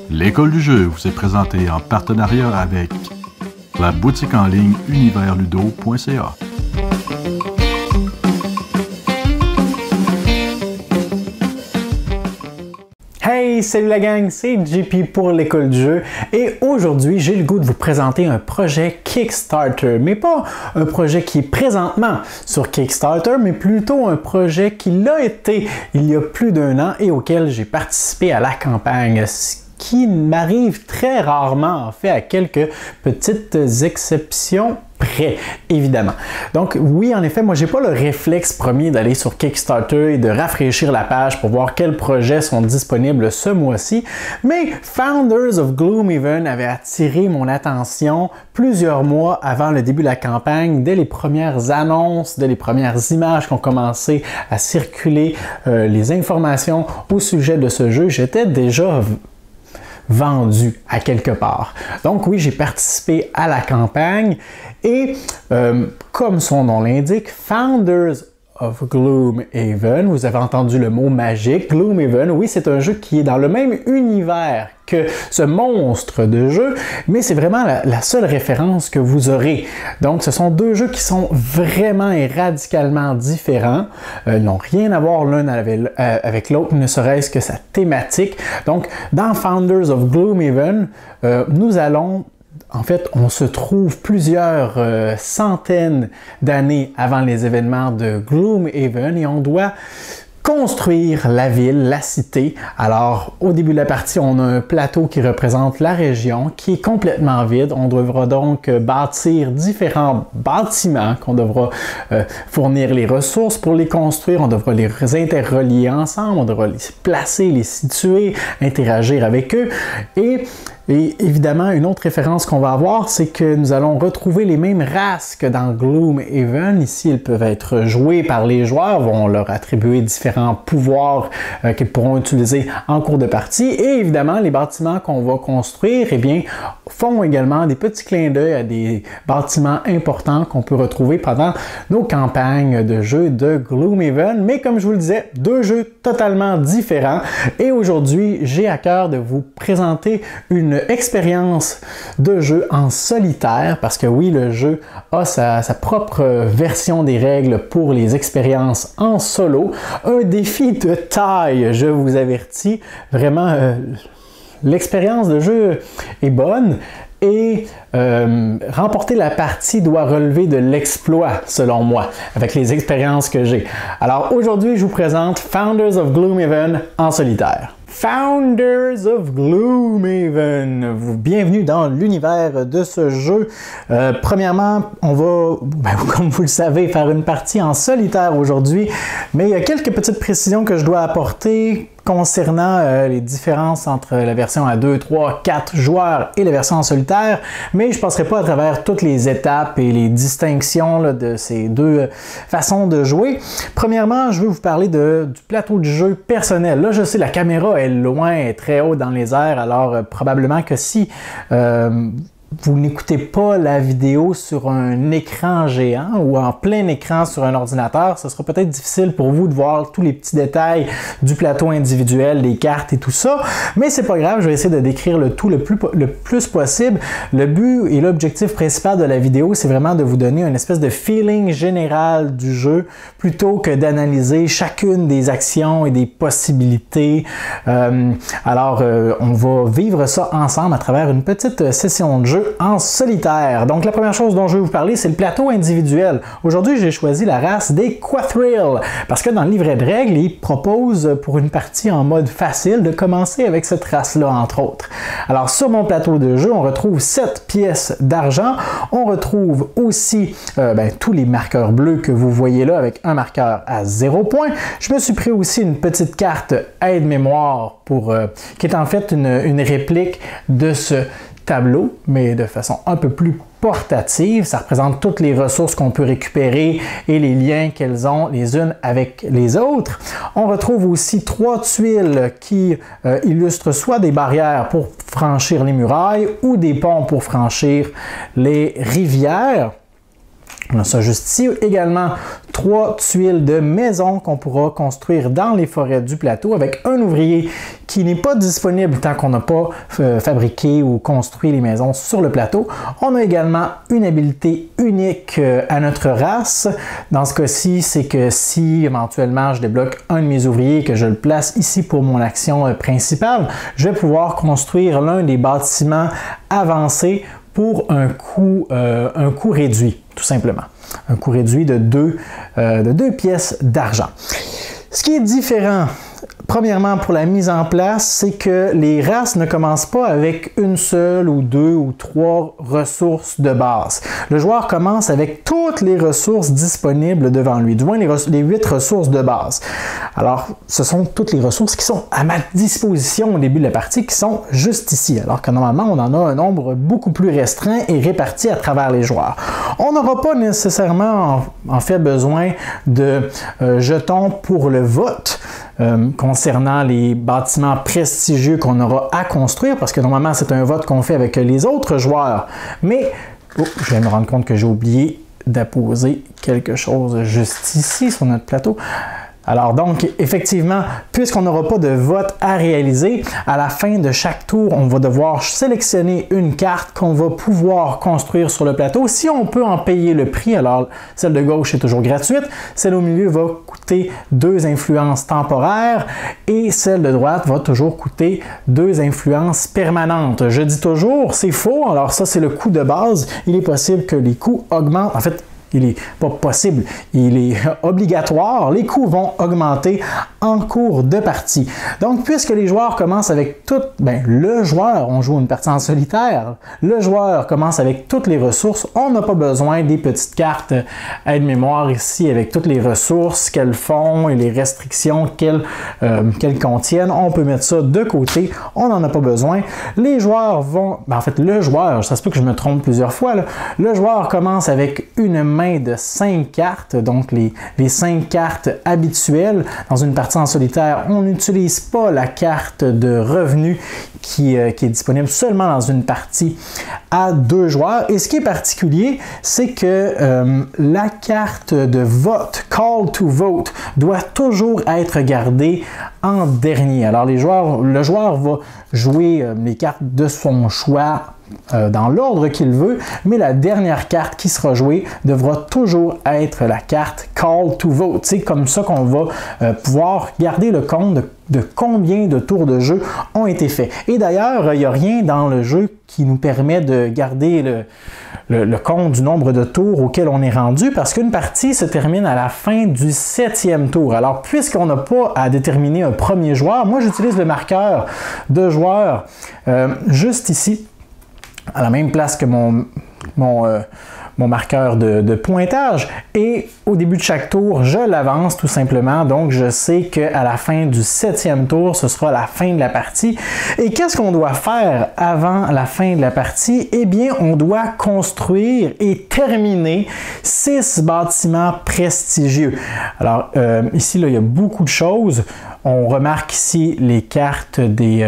L'école du jeu vous est présentée en partenariat avec la boutique en ligne universludo.ca. Hey, salut la gang, c'est JP pour l'école du jeu et aujourd'hui j'ai le goût de vous présenter un projet Kickstarter, mais pas un projet qui est présentement sur Kickstarter, mais plutôt un projet qui l'a été il y a plus d'un an et auquel j'ai participé à la campagne, ce qui m'arrive très rarement en fait, à quelques petites exceptions près, évidemment. Donc oui, en effet, moi j'ai pas le réflexe premier d'aller sur Kickstarter et de rafraîchir la page pour voir quels projets sont disponibles ce mois-ci, mais Founders of Gloomhaven avait attiré mon attention plusieurs mois avant le début de la campagne, dès les premières annonces, dès les premières images qui ont commencé à circuler, les informations au sujet de ce jeu, j'étais déjà vendu à quelque part. Donc oui, j'ai participé à la campagne et comme son nom l'indique, Founders of Gloomhaven, vous avez entendu le mot magique, Gloomhaven, oui, c'est un jeu qui est dans le même univers que ce monstre de jeu, mais c'est vraiment la seule référence que vous aurez. Donc, ce sont deux jeux qui sont vraiment et radicalement différents. Ils n'ont rien à voir l'un avec l'autre, ne serait-ce que sa thématique. Donc, dans Founders of Gloomhaven, nous allons... En fait, on se trouve plusieurs centaines d'années avant les événements de Gloomhaven et on doit construire la ville, la cité. Alors, au début de la partie, on a un plateau qui représente la région, qui est complètement vide. On devra donc bâtir différents bâtiments qu'on devra fournir les ressources pour les construire. On devra les interrelier ensemble, on devra les placer, les situer, interagir avec eux. Et évidemment, une autre référence qu'on va avoir, c'est que nous allons retrouver les mêmes races que dans Gloomhaven. Ici, elles peuvent être jouées par les joueurs, vont leur attribuer différents pouvoirs qu'ils pourront utiliser en cours de partie. Et évidemment, les bâtiments qu'on va construire, eh bien, font également des petits clins d'œil à des bâtiments importants qu'on peut retrouver pendant nos campagnes de jeux de Gloomhaven. Mais comme je vous le disais, deux jeux totalement différents. Et aujourd'hui, j'ai à cœur de vous présenter une expérience de jeu en solitaire, parce que oui, le jeu a sa propre version des règles pour les expériences en solo. Un défi de taille, je vous avertis. Vraiment, l'expérience de jeu est bonne. Et remporter la partie doit relever de l'exploit, selon moi, avec les expériences que j'ai. Alors aujourd'hui, je vous présente Founders of Gloomhaven en solitaire. Founders of Gloomhaven, bienvenue dans l'univers de ce jeu. Premièrement, on va, comme vous le savez, faire une partie en solitaire aujourd'hui, mais il y a quelques petites précisions que je dois apporter concernant les différences entre la version à 2, 3, 4 joueurs et la version en solitaire, mais je ne passerai pas à travers toutes les étapes et les distinctions là, de ces deux façons de jouer. Premièrement, je veux vous parler du plateau de jeu personnel. Là, je sais, la caméra est loin, est très haut dans les airs, alors probablement que si vous n'écoutez pas la vidéo sur un écran géant ou en plein écran sur un ordinateur, ce sera peut-être difficile pour vous de voir tous les petits détails du plateau individuel, des cartes et tout ça, mais c'est pas grave, je vais essayer de décrire le tout le plus possible. Le but et l'objectif principal de la vidéo, c'est vraiment de vous donner une espèce de feeling général du jeu, plutôt que d'analyser chacune des actions et des possibilités. Alors, on va vivre ça ensemble à travers une petite session de jeu en solitaire. Donc la première chose dont je vais vous parler, c'est le plateau individuel. Aujourd'hui, j'ai choisi la race des Quathrill parce que dans le livret de règles, il propose pour une partie en mode facile de commencer avec cette race-là, entre autres. Alors sur mon plateau de jeu, on retrouve 7 pièces d'argent. On retrouve aussi tous les marqueurs bleus que vous voyez là avec un marqueur à 0 point. Je me suis pris aussi une petite carte aide-mémoire qui est en fait une réplique de ce tableau, mais de façon un peu plus portative. Ça représente toutes les ressources qu'on peut récupérer et les liens qu'elles ont les unes avec les autres. On retrouve aussi 3 tuiles qui illustrent soit des barrières pour franchir les murailles ou des ponts pour franchir les rivières. On a ça juste ici. Également, 3 tuiles de maison qu'on pourra construire dans les forêts du plateau avec un ouvrier qui n'est pas disponible tant qu'on n'a pas fabriqué ou construit les maisons sur le plateau. On a également une habilité unique à notre race. Dans ce cas-ci, c'est que si éventuellement je débloque un de mes ouvriers et que je le place ici pour mon action principale, je vais pouvoir construire l'un des bâtiments avancés pour un coût réduit, tout simplement. Un coût réduit de 2 pièces d'argent. Ce qui est différent, premièrement, pour la mise en place, c'est que les races ne commencent pas avec une seule ou 2 ou 3 ressources de base. Le joueur commence avec toutes les ressources disponibles devant lui, du moins les 8 ressources de base. Alors, ce sont toutes les ressources qui sont à ma disposition au début de la partie, qui sont juste ici, alors que normalement, on en a un nombre beaucoup plus restreint et réparti à travers les joueurs. On n'aura pas nécessairement, en fait, besoin de jetons pour le vote, concernant les bâtiments prestigieux qu'on aura à construire, parce que normalement, c'est un vote qu'on fait avec les autres joueurs. Mais, je viens de me rendre compte que j'ai oublié d'apposer quelque chose juste ici, sur notre plateau. Alors donc, effectivement, puisqu'on n'aura pas de vote à réaliser, à la fin de chaque tour, on va devoir sélectionner une carte qu'on va pouvoir construire sur le plateau. Si on peut en payer le prix, alors celle de gauche est toujours gratuite, celle au milieu va coûter 2 influences temporaires et celle de droite va toujours coûter 2 influences permanentes. Je dis toujours, c'est faux, alors ça c'est le coût de base. Il est possible que les coûts augmentent, en fait, il n'est pas possible, il est obligatoire. Les coûts vont augmenter en cours de partie. Donc, puisque les joueurs commencent avec le joueur, on joue une partie en solitaire, le joueur commence avec toutes les ressources, on n'a pas besoin des petites cartes aide-mémoire ici avec toutes les ressources qu'elles font et les restrictions qu'elles contiennent. On peut mettre ça de côté, on n'en a pas besoin. Les joueurs vont, en fait, le joueur, ça se peut que je me trompe plusieurs fois, là. Le joueur commence avec une main de 5 cartes, donc les 5 cartes habituelles. Dans une partie en solitaire, on n'utilise pas la carte de revenu qui est disponible seulement dans une partie à 2 joueurs. Et ce qui est particulier, c'est que la carte de vote, Call to Vote, doit toujours être gardée en dernier. Alors le joueur va jouer les cartes de son choix dans l'ordre qu'il veut, mais la dernière carte qui sera jouée devra toujours être la carte Call to Vote. C'est comme ça qu'on va pouvoir garder le compte de combien de tours de jeu ont été faits. Et d'ailleurs, il n'y a rien dans le jeu qui nous permet de garder le compte du nombre de tours auquel on est rendu, parce qu'une partie se termine à la fin du 7e tour. Alors, puisqu'on n'a pas à déterminer un premier joueur, moi j'utilise le marqueur de joueur juste ici, à la même place que mon marqueur de pointage, et au début de chaque tour, je l'avance tout simplement, donc je sais qu'à la fin du 7e tour, ce sera la fin de la partie. Et qu'est-ce qu'on doit faire avant la fin de la partie? Eh bien, on doit construire et terminer 6 bâtiments prestigieux. Alors, ici, là, il y a beaucoup de choses. On remarque ici les cartes des...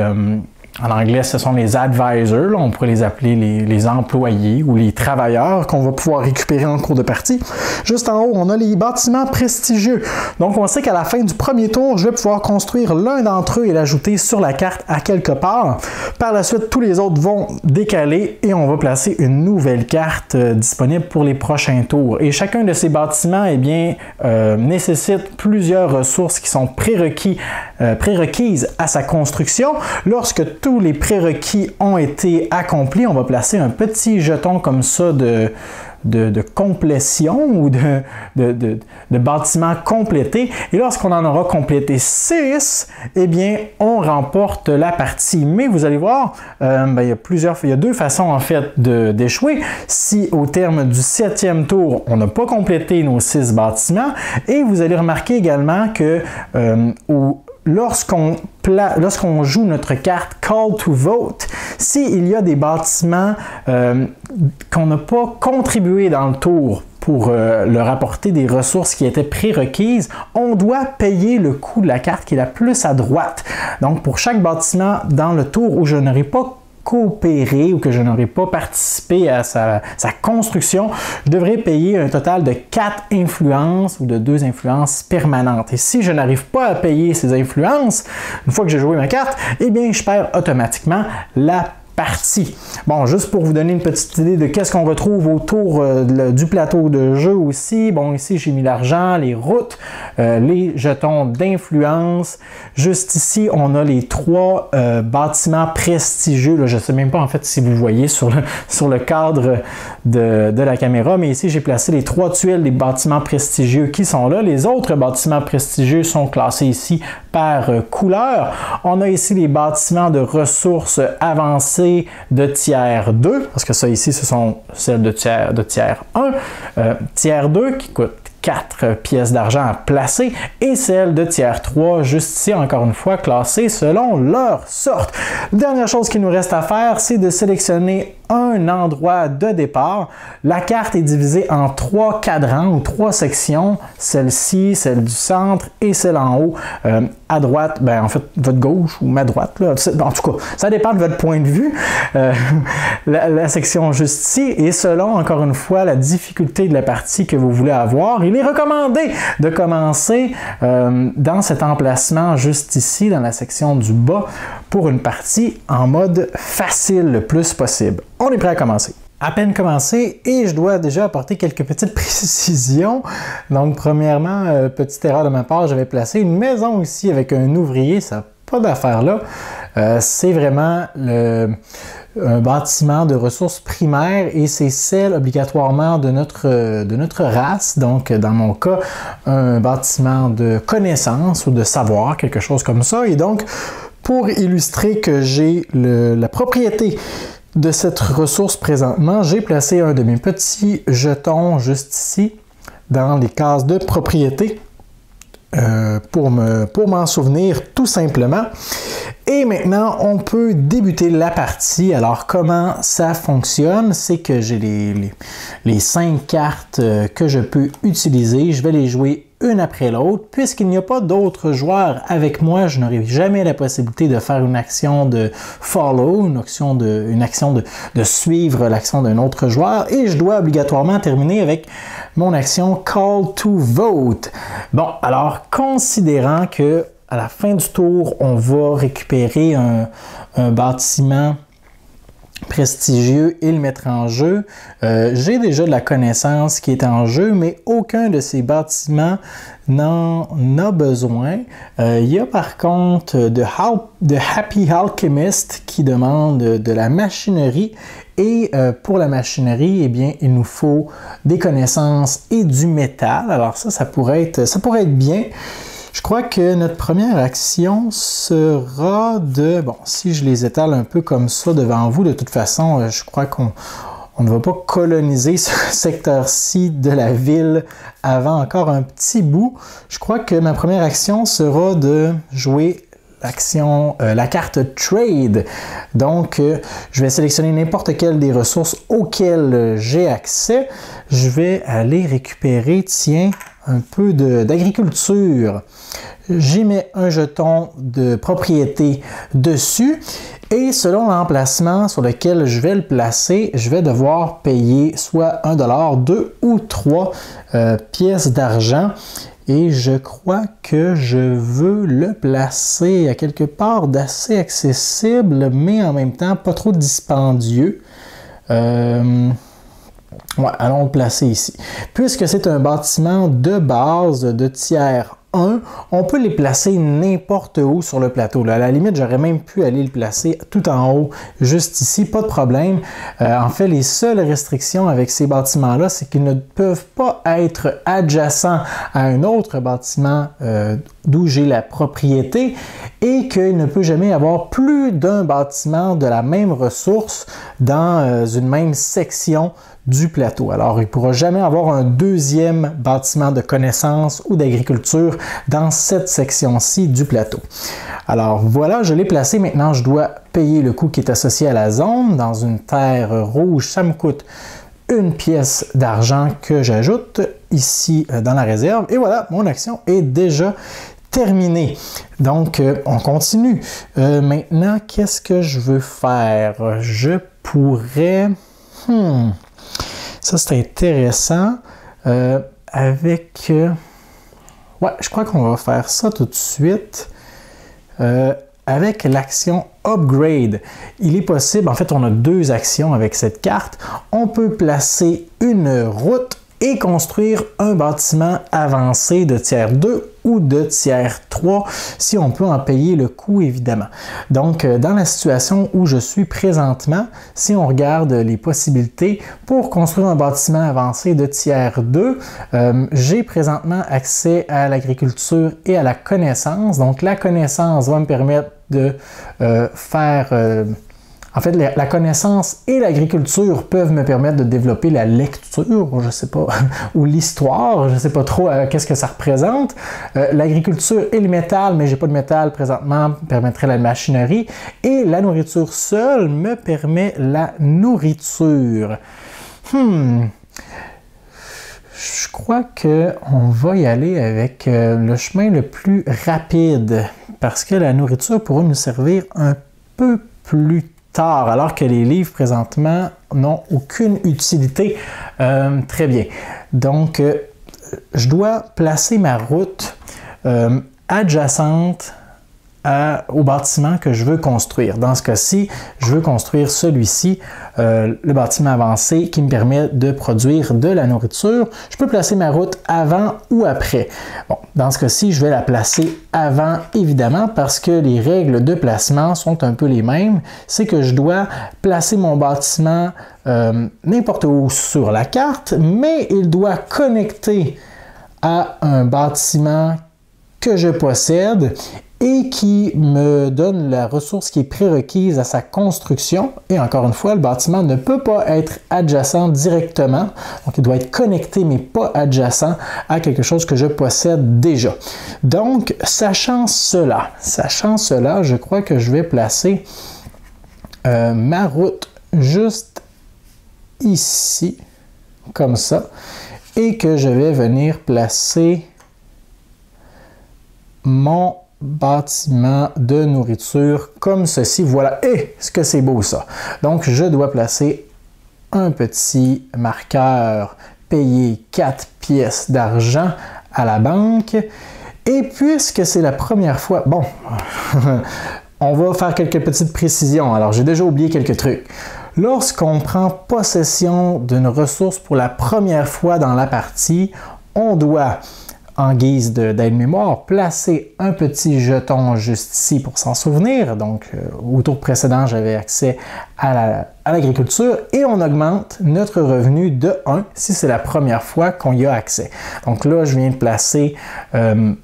en anglais, ce sont les advisors, là, on pourrait les appeler les employés ou les travailleurs qu'on va pouvoir récupérer en cours de partie. Juste en haut, on a les bâtiments prestigieux. Donc, on sait qu'à la fin du premier tour, je vais pouvoir construire l'un d'entre eux et l'ajouter sur la carte à quelque part. Par la suite, tous les autres vont décaler et on va placer une nouvelle carte disponible pour les prochains tours. Et chacun de ces bâtiments, eh bien, nécessite plusieurs ressources qui sont prérequises à sa construction. Lorsque tous les prérequis ont été accomplis, on va placer un petit jeton comme ça de complétion ou de bâtiment complété. Et lorsqu'on en aura complété 6, eh bien, on remporte la partie. Mais vous allez voir, il y a 2 façons en fait d'échouer. Si au terme du 7e tour, on n'a pas complété nos 6 bâtiments, et vous allez remarquer également que lorsqu'on joue notre carte Call to Vote, s'il y a des bâtiments qu'on n'a pas contribué dans le tour pour leur apporter des ressources qui étaient prérequises, on doit payer le coût de la carte qui est la plus à droite. Donc, pour chaque bâtiment dans le tour où je n'aurai pas coopéré ou que je n'aurai pas participé à sa construction, je devrais payer un total de 4 influences ou de 2 influences permanentes. Et si je n'arrive pas à payer ces influences, une fois que j'ai joué ma carte, eh bien, je perds automatiquement la partie. Bon, juste pour vous donner une petite idée de qu'est-ce qu'on retrouve autour du plateau de jeu aussi. Bon, ici, j'ai mis l'argent, les routes, les jetons d'influence. Juste ici, on a les 3 bâtiments prestigieux. Là, je ne sais même pas en fait si vous voyez sur le cadre de la caméra, mais ici, j'ai placé les 3 tuiles des bâtiments prestigieux qui sont là. Les autres bâtiments prestigieux sont classés ici par couleur. On a ici les bâtiments de ressources avancées de tiers 2, parce que ça ici, ce sont celles de tiers 1, tiers 2 qui coûte 4 pièces d'argent à placer et celles de tiers 3, juste ici, encore une fois, classées selon leur sorte. Dernière chose qu'il nous reste à faire, c'est de sélectionner un endroit de départ. La carte est divisée en 3 cadrans ou 3 sections, celle-ci, celle du centre et celle en haut. À droite, ben en fait, votre gauche ou ma droite, là, en tout cas, ça dépend de votre point de vue. La section juste ici, et selon, encore une fois, la difficulté de la partie que vous voulez avoir, il est recommandé de commencer dans cet emplacement juste ici, dans la section du bas, pour une partie en mode facile le plus possible. On est prêt à commencer. À peine commencé et je dois déjà apporter quelques petites précisions. Donc, premièrement, petite erreur de ma part, j'avais placé une maison ici avec un ouvrier, ça n'a pas d'affaire là. C'est vraiment un bâtiment de ressources primaires et c'est celle obligatoirement de notre race. Donc, dans mon cas, un bâtiment de connaissance ou de savoir, quelque chose comme ça. Et donc, pour illustrer que j'ai la propriété de cette ressource présentement, j'ai placé un de mes petits jetons juste ici dans les cases de propriété pour m'en souvenir tout simplement. Et maintenant, on peut débuter la partie. Alors, comment ça fonctionne? C'est que j'ai les 5 cartes que je peux utiliser. Je vais les jouer une après l'autre. Puisqu'il n'y a pas d'autres joueurs avec moi, je n'aurai jamais la possibilité de faire une action de follow, une action de suivre l'action d'un autre joueur. Et je dois obligatoirement terminer avec mon action Call to Vote. Bon, alors, considérant que à la fin du tour, on va récupérer un bâtiment prestigieux et le mettre en jeu. J'ai déjà de la connaissance qui est en jeu, mais aucun de ces bâtiments n'en a besoin. Il y a par contre de Happy Alchemist qui demande de la machinerie. Et pour la machinerie, eh bien, il nous faut des connaissances et du métal. Alors ça pourrait être bien. Je crois que notre première action sera de... Bon, si je les étale un peu comme ça devant vous, de toute façon, je crois qu'on ne va pas coloniser ce secteur-ci de la ville avant encore un petit bout. Je crois que ma première action sera de jouer la carte Trade. Donc, je vais sélectionner n'importe quelle des ressources auxquelles j'ai accès. Je vais aller récupérer, tiens, un peu d'agriculture. J'y mets un jeton de propriété dessus et selon l'emplacement sur lequel je vais le placer, je vais devoir payer soit 1 $, 2 ou 3 pièces d'argent. Et je crois que je veux le placer à quelque part d'assez accessible, mais en même temps pas trop dispendieux. Ouais, allons le placer ici. Puisque c'est un bâtiment de base de tiers 1, on peut les placer n'importe où sur le plateau. Là. À la limite, j'aurais même pu aller le placer tout en haut, juste ici, pas de problème. En fait, les seules restrictions avec ces bâtiments-là, c'est qu'ils ne peuvent pas être adjacents à un autre bâtiment d'où j'ai la propriété et qu'il ne peut jamais y avoir plus d'un bâtiment de la même ressource dans une même section du plateau. Alors, il ne pourra jamais avoir un deuxième bâtiment de connaissance ou d'agriculture dans cette section-ci du plateau. Alors, voilà, je l'ai placé. Maintenant, je dois payer le coût qui est associé à la zone. Dans une terre rouge, ça me coûte 1 pièce d'argent que j'ajoute ici dans la réserve. Et voilà, mon action est déjà terminé. Donc, on continue. Maintenant, qu'est-ce que je veux faire? Je pourrais... Ça, c'est intéressant. Avec... Ouais, je crois qu'on va faire ça tout de suite. Avec l'action Upgrade, il est possible, en fait, on a deux actions avec cette carte. On peut placer une route et construire un bâtiment avancé de tiers 2 ou de tiers 3, si on peut en payer le coût, évidemment. Donc, dans la situation où je suis présentement, si on regarde les possibilités pour construire un bâtiment avancé de tiers 2, j'ai présentement accès à l'agriculture et à la connaissance. Donc, la connaissance va me permettre de faire... En fait, la connaissance et l'agriculture peuvent me permettre de développer la lecture, je ne sais pas, ou l'histoire, je ne sais pas trop qu'est-ce que ça représente. L'agriculture et le métal, mais je n'ai pas de métal présentement, me permettrait la machinerie. Et la nourriture seule me permet la nourriture. Je crois qu'on va y aller avec le chemin le plus rapide, parce que la nourriture pourra nous servir un peu plus tard, alors que les livres présentement n'ont aucune utilité. Très bien. Donc, je dois placer ma route adjacente au bâtiment que je veux construire. Dans ce cas-ci, je veux construire celui-ci, le bâtiment avancé qui me permet de produire de la nourriture. Je peux placer ma route avant ou après. Bon, dans ce cas-ci, je vais la placer avant, évidemment, parce que les règles de placement sont un peu les mêmes. C'est que je dois placer mon bâtiment n'importe où sur la carte, mais il doit connecter à un bâtiment que je possède et qui me donne la ressource qui est prérequise à sa construction. Et encore une fois, le bâtiment ne peut pas être adjacent directement. Donc, il doit être connecté, mais pas adjacent à quelque chose que je possède déjà. Donc, sachant cela, je crois que je vais placer ma route juste ici, comme ça, et que je vais venir placer mon bâtiment de nourriture comme ceci. Voilà. Et ce que c'est beau ça. Donc, je dois placer un petit marqueur payer 4 pièces d'argent à la banque. Et puisque c'est la première fois, bon, on va faire quelques petites précisions. Alors, j'ai déjà oublié quelques trucs. Lorsqu'on prend possession d'une ressource pour la première fois dans la partie, on doit, en guise d'aide-mémoire, placer un petit jeton juste ici pour s'en souvenir. Donc, au tour précédent, j'avais accès à l'agriculture et on augmente notre revenu de 1 si c'est la première fois qu'on y a accès. Donc là, je viens de placer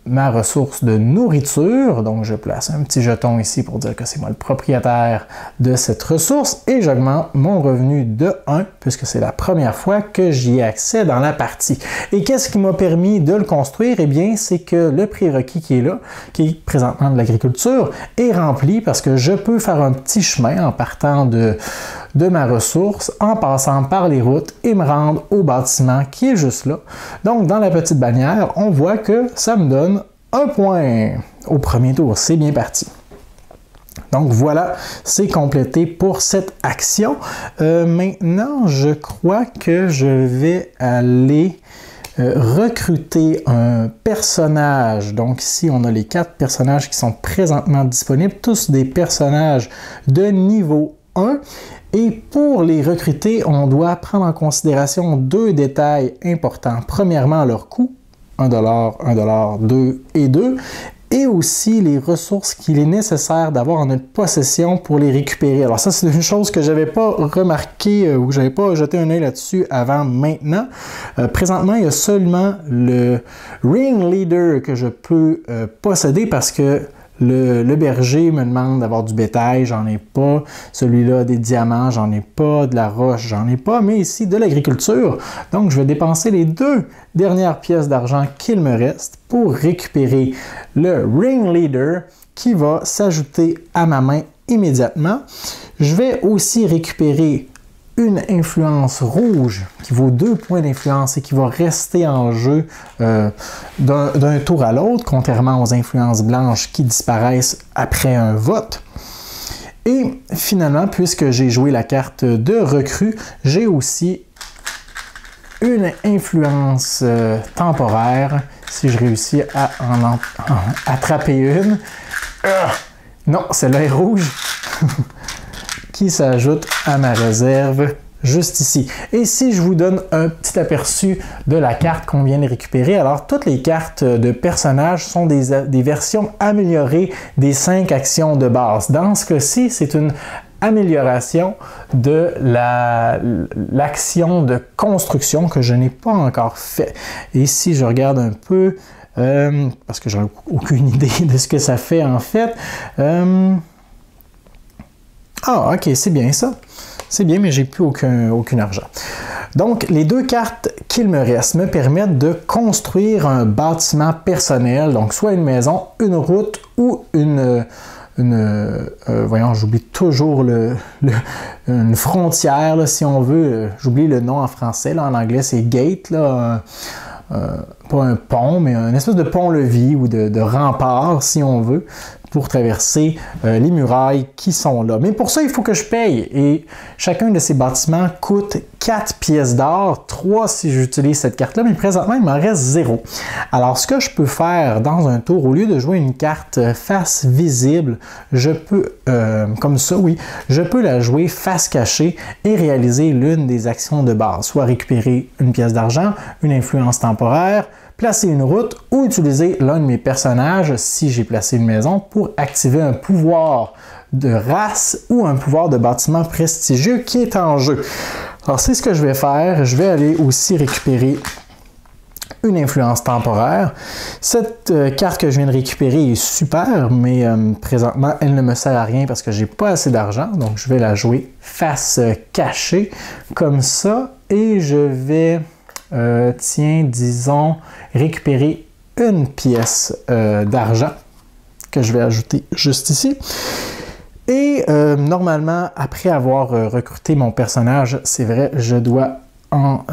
ma ressource de nourriture. Donc, je place un petit jeton ici pour dire que c'est moi le propriétaire de cette ressource et j'augmente mon revenu de 1 puisque c'est la première fois que j'y ai accès dans la partie. Et qu'est-ce qui m'a permis de le construire? Eh bien, c'est que le prérequis qui est là, qui est présentement de l'agriculture, est rempli parce que je peux faire un petit chemin en partant de ma ressource en passant par les routes et me rendre au bâtiment qui est juste là. Donc, dans la petite bannière, on voit que ça me donne un point au premier tour. C'est bien parti. Donc, voilà, c'est complété pour cette action. Maintenant, je crois que je vais aller recruter un personnage. Donc ici, on a les 4 personnages qui sont présentement disponibles, tous des personnages de niveau 1. Et pour les recruter, on doit prendre en considération 2 détails importants. Premièrement, leur coût, 1$, 1$, 2 et 2. Et aussi les ressources qu'il est nécessaire d'avoir en notre possession pour les récupérer. Alors ça, c'est une chose que je n'avais pas remarqué ou que je n'avais pas jeté un œil là-dessus avant maintenant. Présentement, il y a seulement le Ring Leader que je peux posséder parce que le berger me demande d'avoir du bétail, j'en ai pas. Celui-là, des diamants, j'en ai pas. De la roche, j'en ai pas. Mais ici, de l'agriculture. Donc, je vais dépenser les 2 dernières pièces d'argent qu'il me reste pour récupérer le Ring Leader qui va s'ajouter à ma main immédiatement. Je vais aussi récupérer une influence rouge qui vaut 2 points d'influence et qui va rester en jeu d'un tour à l'autre, contrairement aux influences blanches qui disparaissent après un vote. Et finalement, puisque j'ai joué la carte de recrue, j'ai aussi une influence temporaire, si je réussis à en attraper une. Non, celle-là est rouge, qui s'ajoute à ma réserve juste ici. Et si je vous donne un petit aperçu de la carte qu'on vient de récupérer, alors toutes les cartes de personnages sont des versions améliorées des 5 actions de base. Dans ce cas-ci, c'est une amélioration de l'action de construction que je n'ai pas encore fait. Et si je regarde un peu, parce que je n'ai aucune idée de ce que ça fait en fait. Ah, ok, c'est bien ça. C'est bien, mais j'ai plus aucun argent. Donc, les 2 cartes qu'il me reste me permettent de construire un bâtiment personnel, donc soit une maison, une route ou voyons, j'oublie toujours une frontière, là, si on veut. J'oublie le nom en français, là, en anglais c'est gate, là, pas un pont, mais une espèce de pont-levis ou de rempart, si on veut, pour traverser les murailles qui sont là. Mais pour ça, il faut que je paye. Et chacun de ces bâtiments coûte 4 pièces d'or, 3 si j'utilise cette carte-là, mais présentement, il m'en reste 0. Alors, ce que je peux faire dans un tour, au lieu de jouer une carte face visible, je peux, comme ça, oui, je peux la jouer face cachée et réaliser l'une des actions de base, soit récupérer une pièce d'argent, une influence temporaire, placer une route ou utiliser l'un de mes personnages, si j'ai placé une maison, pour activer un pouvoir de race ou un pouvoir de bâtiment prestigieux qui est en jeu. Alors, c'est ce que je vais faire. Je vais aller aussi récupérer une influence temporaire. Cette carte que je viens de récupérer est super, mais présentement, elle ne me sert à rien parce que j'ai pas assez d'argent. Donc, je vais la jouer face cachée, comme ça. Et je vais... tiens, disons, récupérer une pièce d'argent que je vais ajouter juste ici. Et normalement, après avoir recruté mon personnage, c'est vrai, je dois en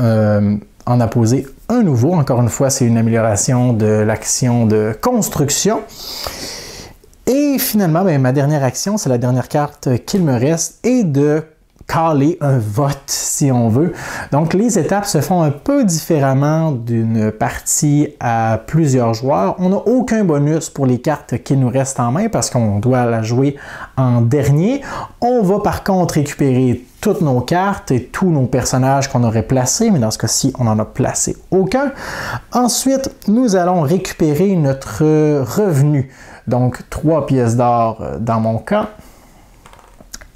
apposer un nouveau. Encore une fois, c'est une amélioration de l'action de construction. Et finalement, ben, ma dernière action, c'est la dernière carte qu'il me reste, et de caler un vote, si on veut. Donc, les étapes se font un peu différemment d'une partie à plusieurs joueurs. On n'a aucun bonus pour les cartes qui nous restent en main parce qu'on doit la jouer en dernier. On va par contre récupérer toutes nos cartes et tous nos personnages qu'on aurait placés, mais dans ce cas-ci, on n'en a placé aucun. Ensuite, nous allons récupérer notre revenu. Donc, 3 pièces d'or dans mon cas.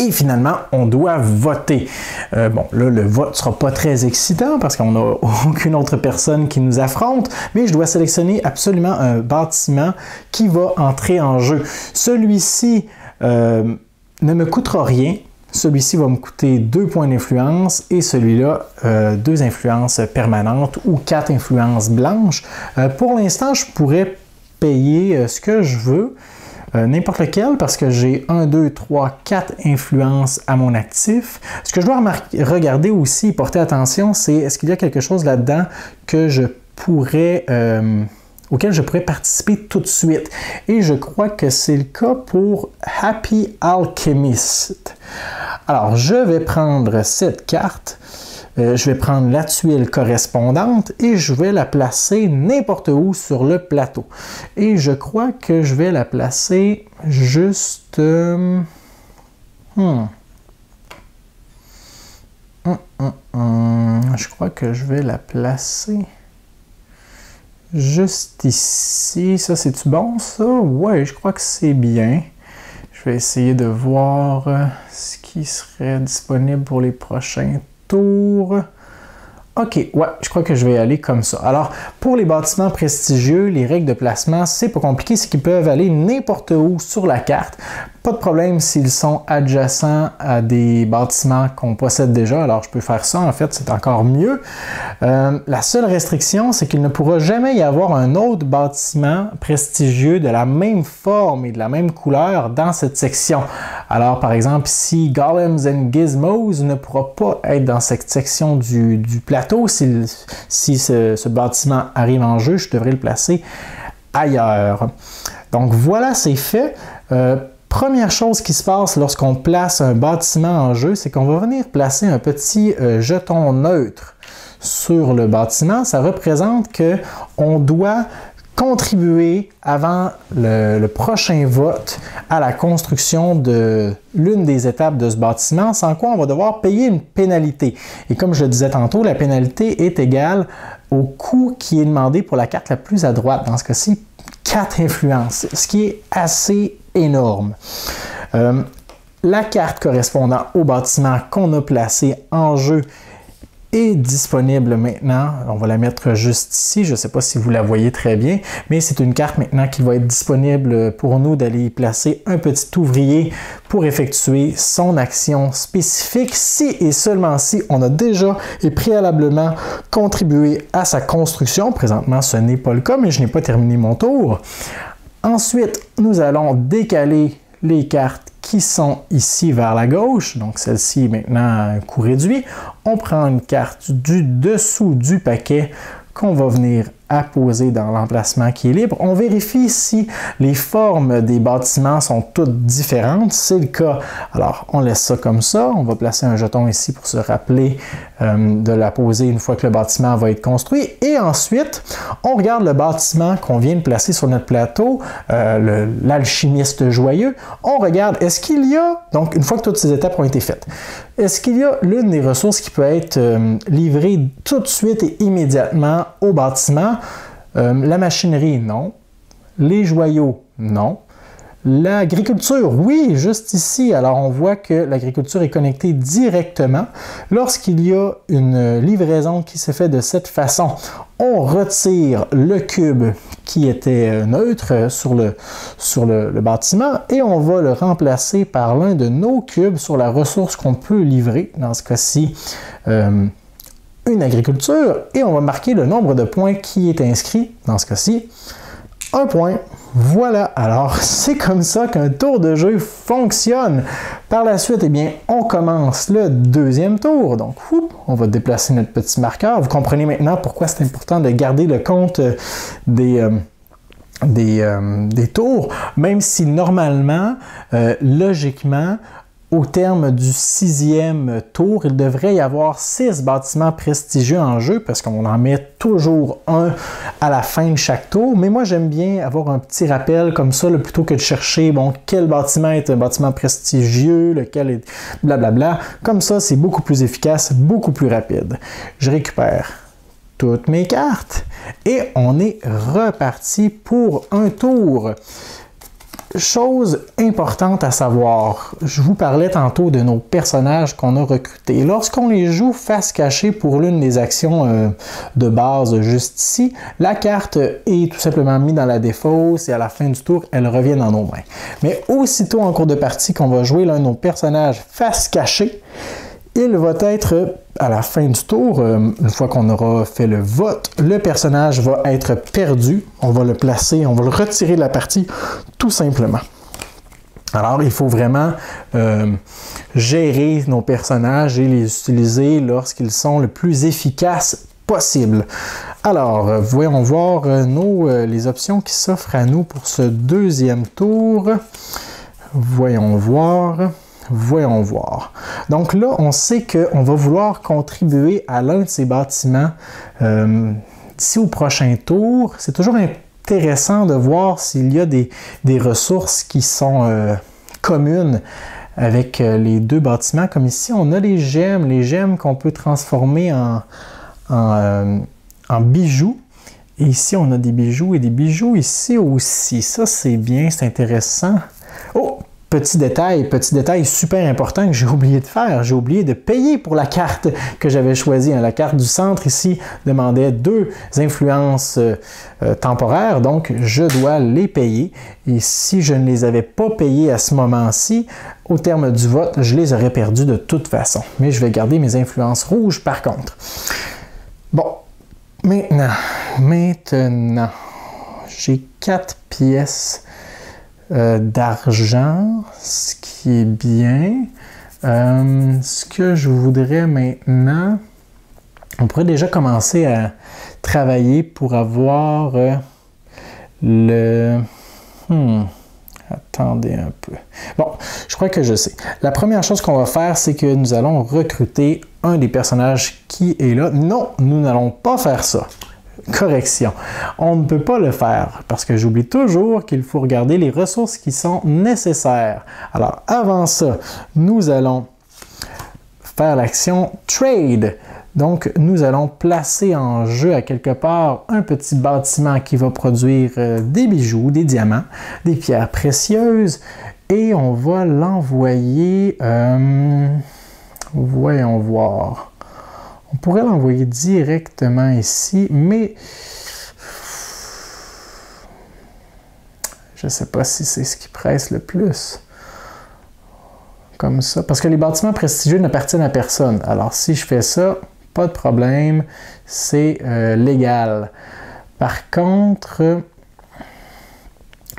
Et finalement, on doit voter. Bon, là, le vote ne sera pas très excitant parce qu'on n'a aucune autre personne qui nous affronte, mais je dois sélectionner absolument un bâtiment qui va entrer en jeu. Celui-ci ne me coûtera rien. Celui-ci va me coûter 2 points d'influence et celui-là, 2 influences permanentes ou 4 influences blanches. Pour l'instant, je pourrais payer ce que je veux. N'importe lequel, parce que j'ai 1, 2, 3, 4 influences à mon actif. Ce que je dois regarder aussi et porter attention, c'est est-ce qu'il y a quelque chose là-dedans que je pourrais, auquel je pourrais participer tout de suite. Et je crois que c'est le cas pour Happy Alchemist. Alors, je vais prendre cette carte. Je vais prendre la tuile correspondante et je vais la placer n'importe où sur le plateau. Et je crois que je vais la placer juste... Je crois que je vais la placer juste ici. Ça, c'est-tu bon, ça? Ouais, je crois que c'est bien. Je vais essayer de voir ce qui serait disponible pour les prochains tour. OK, ouais, je crois que je vais aller comme ça. Alors, pour les bâtiments prestigieux, les règles de placement, c'est pas compliqué, c'est qu'ils peuvent aller n'importe où sur la carte. Pas de problème s'ils sont adjacents à des bâtiments qu'on possède déjà, alors je peux faire ça, en fait, c'est encore mieux. La seule restriction, c'est qu'il ne pourra jamais y avoir un autre bâtiment prestigieux de la même forme et de la même couleur dans cette section. Alors, par exemple, ici, Golems and Gizmos ne pourra pas être dans cette section du plateau. Si ce bâtiment arrive en jeu, je devrais le placer ailleurs. Donc voilà, c'est fait. Première chose qui se passe lorsqu'on place un bâtiment en jeu, c'est qu'on va venir placer un petit jeton neutre sur le bâtiment. Ça représente qu'on doit contribuer avant le prochain vote à la construction de l'une des étapes de ce bâtiment, sans quoi on va devoir payer une pénalité. Et comme je le disais tantôt, la pénalité est égale au coût qui est demandé pour la carte la plus à droite. Dans ce cas-ci, 4 influences, ce qui est assez énorme. La carte correspondant au bâtiment qu'on a placé en jeu est disponible maintenant. On va la mettre juste ici. Je ne sais pas si vous la voyez très bien, mais c'est une carte maintenant qui va être disponible pour nous d'aller y placer un petit ouvrier pour effectuer son action spécifique si et seulement si on a déjà et préalablement contribué à sa construction. Présentement, ce n'est pas le cas, mais je n'ai pas terminé mon tour. Ensuite, nous allons décaler les cartes qui sont ici vers la gauche. Donc, celle-ci est maintenant à un coût réduit. On prend une carte du dessous du paquet qu'on va venir apposer dans l'emplacement qui est libre. On vérifie si les formes des bâtiments sont toutes différentes. C'est le cas. Alors, on laisse ça comme ça. On va placer un jeton ici pour se rappeler de la poser une fois que le bâtiment va être construit. Et ensuite, on regarde le bâtiment qu'on vient de placer sur notre plateau, l'alchimiste joyeux. On regarde, est-ce qu'il y a, donc une fois que toutes ces étapes ont été faites, est-ce qu'il y a l'une des ressources qui peut être livrée tout de suite et immédiatement au bâtiment? La machinerie, non. Les joyaux, non. L'agriculture, oui, juste ici. Alors, on voit que l'agriculture est connectée directement. Lorsqu'il y a une livraison qui se fait de cette façon, on retire le cube qui était neutre sur le bâtiment et on va le remplacer par l'un de nos cubes sur la ressource qu'on peut livrer. Dans ce cas-ci, une agriculture, et on va marquer le nombre de points qui est inscrit, dans ce cas-ci, 1 point. Voilà, alors c'est comme ça qu'un tour de jeu fonctionne. Par la suite, eh bien, on commence le deuxième tour. Donc, on va déplacer notre petit marqueur. Vous comprenez maintenant pourquoi c'est important de garder le compte des tours, même si normalement, logiquement, au terme du 6e tour, il devrait y avoir 6 bâtiments prestigieux en jeu parce qu'on en met toujours un à la fin de chaque tour. Mais moi, j'aime bien avoir un petit rappel comme ça, plutôt que de chercher, bon, quel bâtiment est un bâtiment prestigieux, lequel est blablabla. Comme ça, c'est beaucoup plus efficace, beaucoup plus rapide. Je récupère toutes mes cartes et on est reparti pour un tour. Chose importante à savoir, je vous parlais tantôt de nos personnages qu'on a recrutés. Lorsqu'on les joue face cachée pour l'une des actions de base juste ici, la carte est tout simplement mise dans la défausse et à la fin du tour, elle revient dans nos mains. Mais aussitôt en cours de partie qu'on va jouer l'un de nos personnages face cachée, il va être, à la fin du tour, une fois qu'on aura fait le vote, le personnage va être perdu. On va le placer, on va le retirer de la partie, tout simplement. Alors, il faut vraiment gérer nos personnages et les utiliser lorsqu'ils sont le plus efficaces possible. Alors, voyons voir les options qui s'offrent à nous pour ce deuxième tour. Voyons voir. Voyons voir. Donc là, on sait qu'on va vouloir contribuer à l'un de ces bâtiments d'ici au prochain tour. C'est toujours intéressant de voir s'il y a des ressources qui sont communes avec les deux bâtiments. Comme ici, on a les gemmes qu'on peut transformer en bijoux. Et ici, on a des bijoux et des bijoux ici aussi. Ça, c'est bien, c'est intéressant. Oh! petit détail super important que j'ai oublié de faire. J'ai oublié de payer pour la carte que j'avais choisie. La carte du centre ici demandait 2 influences temporaires, donc je dois les payer. Et si je ne les avais pas payées à ce moment-ci, au terme du vote, je les aurais perdues de toute façon. Mais je vais garder mes influences rouges par contre. Bon, maintenant, j'ai 4 pièces d'argent, ce qui est bien. Ce que je voudrais maintenant, on pourrait déjà commencer à travailler pour avoir le... Attendez un peu. Bon, je crois que je sais. La première chose qu'on va faire, c'est que nous allons recruter un des personnages qui est là. Non, nous n'allons pas faire ça. Correction. On ne peut pas le faire parce que j'oublie toujours qu'il faut regarder les ressources qui sont nécessaires. Alors, avant ça, nous allons faire l'action Trade. Donc, nous allons placer en jeu à quelque part un petit bâtiment qui va produire des bijoux, des diamants, des pierres précieuses et on va l'envoyer... voyons voir. On pourrait l'envoyer directement ici, mais je ne sais pas si c'est ce qui presse le plus. Comme ça. Parce que les bâtiments prestigieux n'appartiennent à personne. Alors, si je fais ça, pas de problème, c'est légal. Par contre,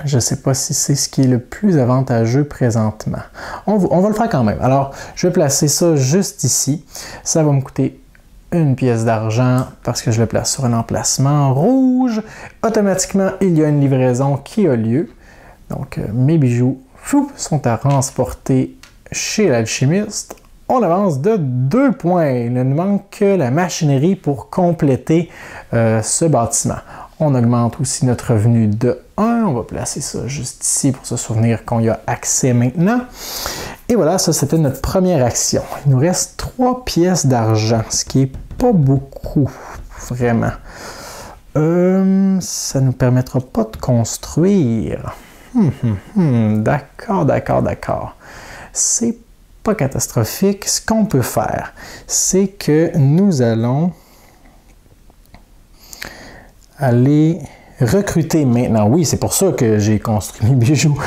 je ne sais pas si c'est ce qui est le plus avantageux présentement. On va le faire quand même. Alors, je vais placer ça juste ici. Ça va me coûter une pièce d'argent parce que je le place sur un emplacement rouge. Automatiquement, il y a une livraison qui a lieu. Donc, mes bijoux sont à transporter chez l'alchimiste. On avance de 2 points. Il ne nous manque que la machinerie pour compléter ce bâtiment. On augmente aussi notre revenu de 1. On va placer ça juste ici pour se souvenir qu'on y a accès maintenant. Et voilà, ça c'était notre première action. Il nous reste 3 pièces d'argent, ce qui n'est pas beaucoup, vraiment. Ça ne nous permettra pas de construire. D'accord. C'est pas catastrophique. Ce qu'on peut faire, c'est que nous allons aller recruter maintenant. Oui, c'est pour ça que j'ai construit mes bijoux.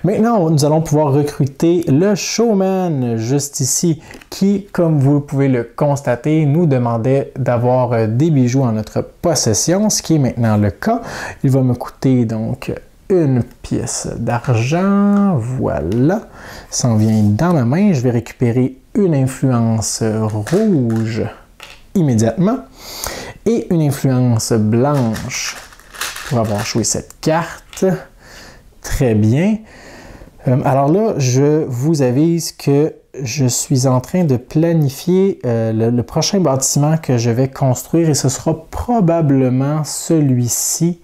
Maintenant, nous allons pouvoir recruter le showman juste ici qui, comme vous pouvez le constater, nous demandait d'avoir des bijoux en notre possession, ce qui est maintenant le cas. Il va me coûter donc une pièce d'argent. Voilà. Ça en vient dans ma main. Je vais récupérer une influence rouge immédiatement et une influence blanche pour avoir joué cette carte. Très bien. Alors là, je vous avise que je suis en train de planifier le prochain bâtiment que je vais construire et ce sera probablement celui-ci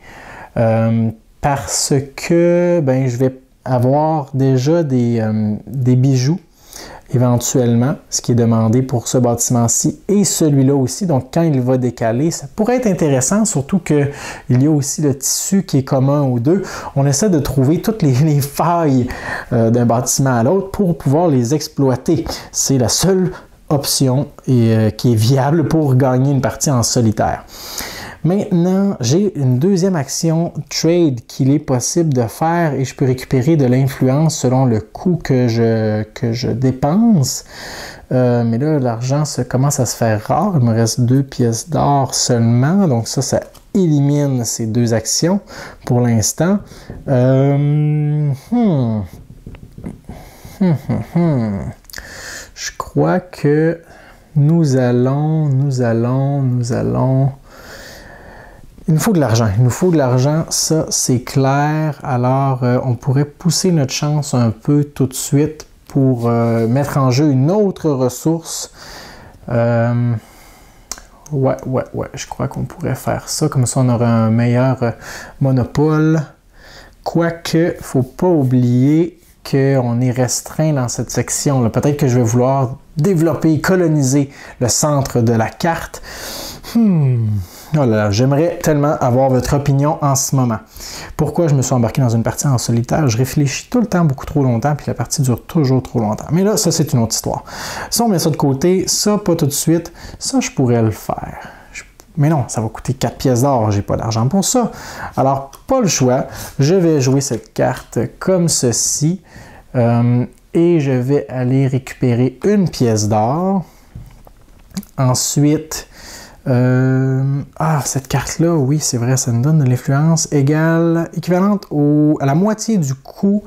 parce que je vais avoir déjà des bijoux éventuellement, ce qui est demandé pour ce bâtiment-ci et celui-là aussi. Donc, quand il va décaler, ça pourrait être intéressant, surtout qu'il y a aussi le tissu qui est commun aux deux. On essaie de trouver toutes les failles d'un bâtiment à l'autre pour pouvoir les exploiter. C'est la seule option qui est viable pour gagner une partie en solitaire. Maintenant, j'ai une deuxième action trade qu'il est possible de faire et je peux récupérer de l'influence selon le coût que je dépense. Mais là, l'argent commence à se faire rare. Il me reste 2 pièces d'or seulement. Donc ça élimine ces 2 actions pour l'instant. Je crois que nous allons... Il nous faut de l'argent, ça c'est clair. Alors on pourrait pousser notre chance un peu tout de suite pour mettre en jeu une autre ressource. Ouais, je crois qu'on pourrait faire ça, comme ça on aurait un meilleur monopole. Quoique, il ne faut pas oublier qu'on est restreint dans cette section-là. Peut-être que je vais vouloir développer et coloniser le centre de la carte. Oh là là, j'aimerais tellement avoir votre opinion en ce moment. Pourquoi je me suis embarqué dans une partie en solitaire? Je réfléchis tout le temps beaucoup trop longtemps, puis la partie dure toujours trop longtemps. Mais là, ça, c'est une autre histoire. Si on met ça de côté, ça, pas tout de suite, ça, je pourrais le faire. Mais non, ça va coûter 4 pièces d'or, j'ai pas d'argent pour ça. Alors, pas le choix, je vais jouer cette carte comme ceci, et je vais aller récupérer une pièce d'or. Ensuite, cette carte-là, oui, c'est vrai, ça nous donne de l'influence équivalente à la moitié du coût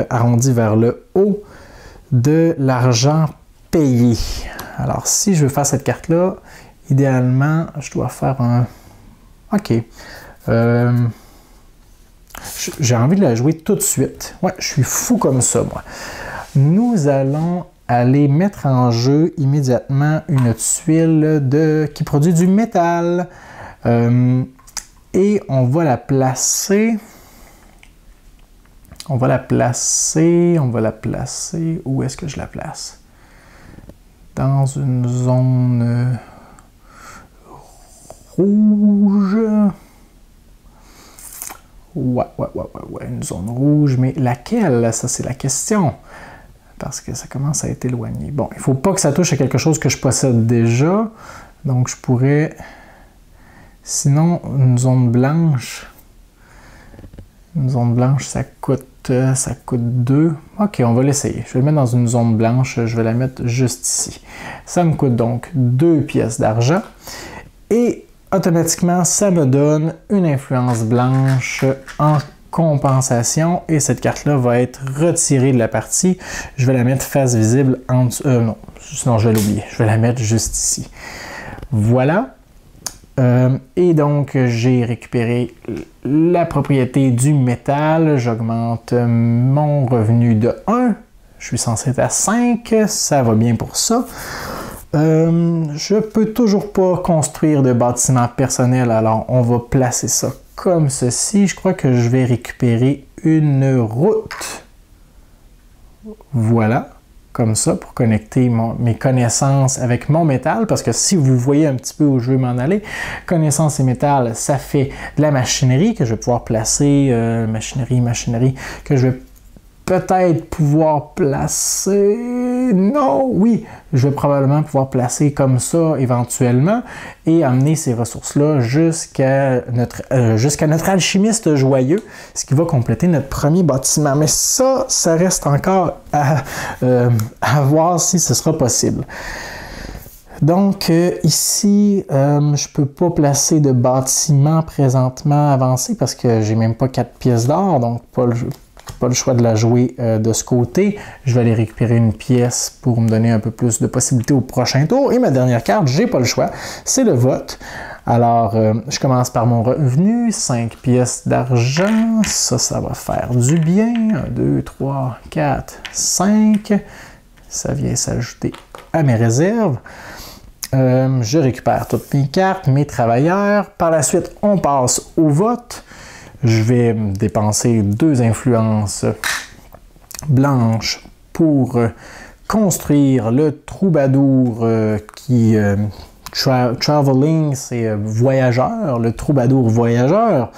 arrondi vers le haut de l'argent payé. Alors, si je veux faire cette carte-là, idéalement, je dois faire un... OK. J'ai envie de la jouer tout de suite. Ouais, je suis fou comme ça, moi. Nous allons aller mettre en jeu immédiatement une tuile qui produit du métal. Et on va la placer... Où est-ce que je la place? Dans une zone rouge. Ouais, une zone rouge, mais laquelle? Ça, c'est la question. Parce que ça commence à être éloigné. Bon, il ne faut pas que ça touche à quelque chose que je possède déjà. Donc, je pourrais... Sinon, une zone blanche, ça coûte 2. OK, on va l'essayer. Je vais le mettre dans une zone blanche. Je vais la mettre juste ici. Ça me coûte donc 2 pièces d'argent. Et automatiquement, ça me donne une influence blanche en compensation. Et cette carte-là va être retirée de la partie. Je vais la mettre face visible en dessous. Non, sinon je vais l'oublier. Je vais la mettre juste ici. Voilà. Et donc, j'ai récupéré la propriété du métal. J'augmente mon revenu de 1. Je suis censé être à 5. Ça va bien pour ça. Je peux toujours pas construire de bâtiment personnel. Alors, on va placer ça comme ceci. Je crois que je vais récupérer une route. Voilà. Comme ça, pour connecter mes connaissances avec mon métal, parce que si vous voyez un petit peu où je veux m'en aller, connaissances et métal, ça fait de la machinerie que je vais pouvoir placer, machinerie, que je vais peut-être pouvoir placer... Non, oui, je vais probablement pouvoir placer comme ça éventuellement et amener ces ressources-là jusqu'à notre alchimiste joyeux, ce qui va compléter notre premier bâtiment. Mais ça reste encore à voir si ce sera possible. Donc, ici, je ne peux pas placer de bâtiment présentement avancé parce que j'ai même pas 4 pièces d'or, donc pas le choix de la jouer de ce côté. Je vais aller récupérer une pièce pour me donner un peu plus de possibilités au prochain tour. Et ma dernière carte, j'ai pas le choix, c'est le vote. Alors, je commence par mon revenu, 5 pièces d'argent. Ça va faire du bien. 1, 2, 3, 4, 5. Ça vient s'ajouter à mes réserves. Je récupère toutes mes cartes, mes travailleurs. Par la suite, on passe au vote. Je vais dépenser 2 influences blanches pour construire le troubadour traveling, c'est voyageur, le troubadour voyageur.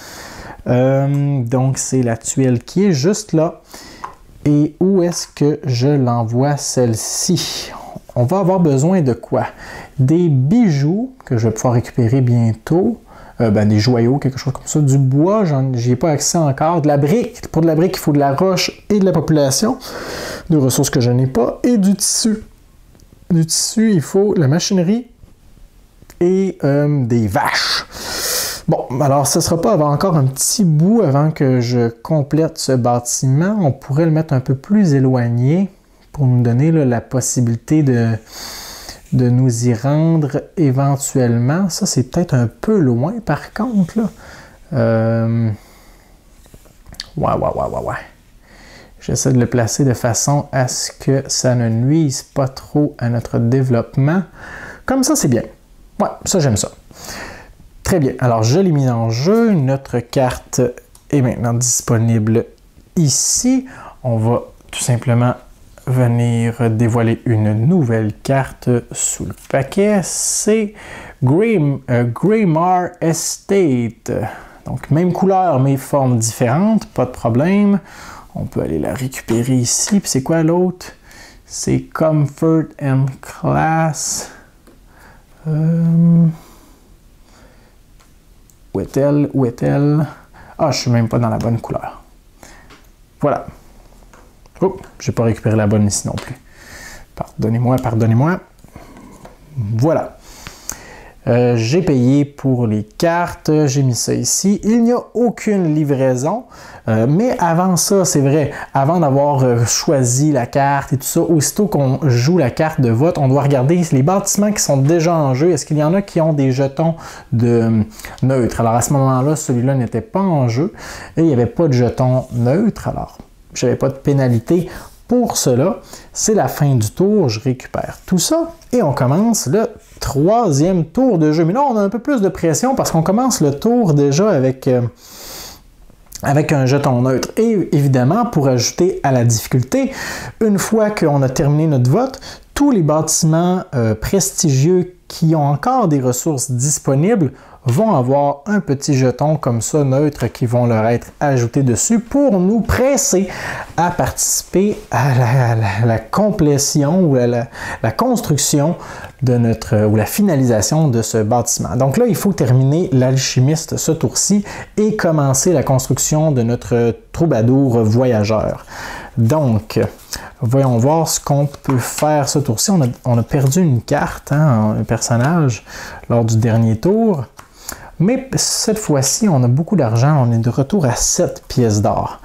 Donc, c'est la tuile qui est juste là. Et où est-ce que je l'envoie, celle-ci? On va avoir besoin de quoi? Des bijoux que je vais pouvoir récupérer bientôt. Des joyaux, quelque chose comme ça. Du bois, j'y ai pas accès encore. De la brique. Pour de la brique, il faut de la roche et de la population. De ressources que je n'ai pas. Et du tissu. Du tissu, il faut la machinerie et des vaches. Bon, alors ce ne sera pas encore un petit bout avant que je complète ce bâtiment. On pourrait le mettre un peu plus éloigné pour nous donner là, la possibilité de nous y rendre éventuellement. Ça, c'est peut-être un peu loin, par contre. Là. Ouais. J'essaie de le placer de façon à ce que ça ne nuise pas trop à notre développement. Comme ça, c'est bien. Ouais, ça, j'aime ça. Très bien. Alors, je l'ai mis en jeu. Notre carte est maintenant disponible ici. On va tout simplement venir dévoiler une nouvelle carte sous le paquet. C'est Greymar Estate. Donc, même couleur, mais forme différente, pas de problème. On peut aller la récupérer ici. Puis c'est quoi l'autre? C'est Comfort and Class. Où est-elle? Où est-elle? Ah, je suis même pas dans la bonne couleur. Voilà. Oh, j'ai pas récupéré la bonne ici non plus. Pardonnez-moi, pardonnez-moi. Voilà. J'ai payé pour les cartes, j'ai mis ça ici. Il n'y a aucune livraison, mais avant ça, c'est vrai, avant d'avoir choisi la carte et tout ça, aussitôt qu'on joue la carte de vote, on doit regarder les bâtiments qui sont déjà en jeu. Est-ce qu'il y en a qui ont des jetons de neutre? Alors à ce moment-là, celui-là n'était pas en jeu et il n'y avait pas de jetons neutre, alors je n'avais pas de pénalité. Pour cela, c'est la fin du tour, je récupère tout ça et on commence le 3e tour de jeu. Mais là, on a un peu plus de pression parce qu'on commence le tour déjà avec un jeton neutre. Et évidemment, pour ajouter à la difficulté, une fois qu'on a terminé notre vote, tous les bâtiments prestigieux qui ont encore des ressources disponibles vont avoir un petit jeton comme ça, neutre, qui vont leur être ajoutés dessus pour nous presser à participer à la complétion ou à la construction de ou la finalisation de ce bâtiment. Donc là, il faut terminer l'alchimiste ce tour-ci et commencer la construction de notre troubadour voyageur. Donc, voyons voir ce qu'on peut faire ce tour-ci. On a perdu une carte, hein, un personnage, lors du dernier tour. Mais cette fois-ci, on a beaucoup d'argent. On est de retour à 7 pièces d'or.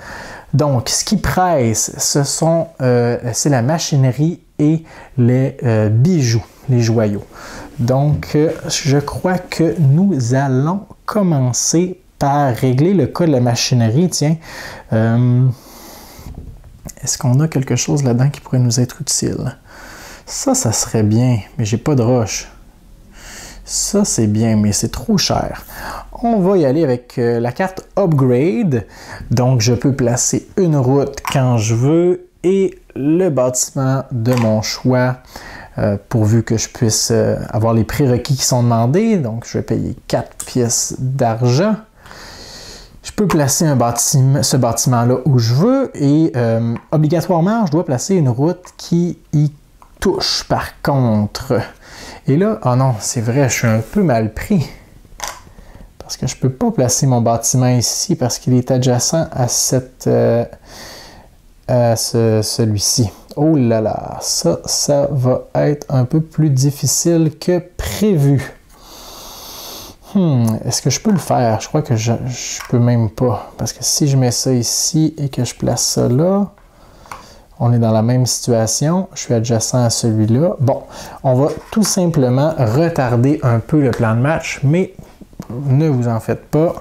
Donc, ce qui presse, c'est la machinerie et les bijoux, les joyaux. Donc, je crois que nous allons commencer par régler le cas de la machinerie. Tiens, est-ce qu'on a quelque chose là-dedans qui pourrait nous être utile? Ça serait bien, mais j'ai pas de roche. Ça, c'est bien, mais c'est trop cher. On va y aller avec la carte Upgrade. Donc, je peux placer une route quand je veux et le bâtiment de mon choix, pourvu que je puisse avoir les prérequis qui sont demandés. Donc, je vais payer 4 pièces d'argent. Je peux placer ce bâtiment-là où je veux et obligatoirement, je dois placer une route qui y touche. Par contre, et là, oh non, c'est vrai, je suis un peu mal pris. Parce que je ne peux pas placer mon bâtiment ici parce qu'il est adjacent à celui-ci. Oh là là, ça va être un peu plus difficile que prévu. Est-ce que je peux le faire? Je crois que je peux même pas. Parce que si je mets ça ici et que je place ça là, on est dans la même situation. Je suis adjacent à celui-là. Bon, on va tout simplement retarder un peu le plan de match, mais ne vous en faites pas.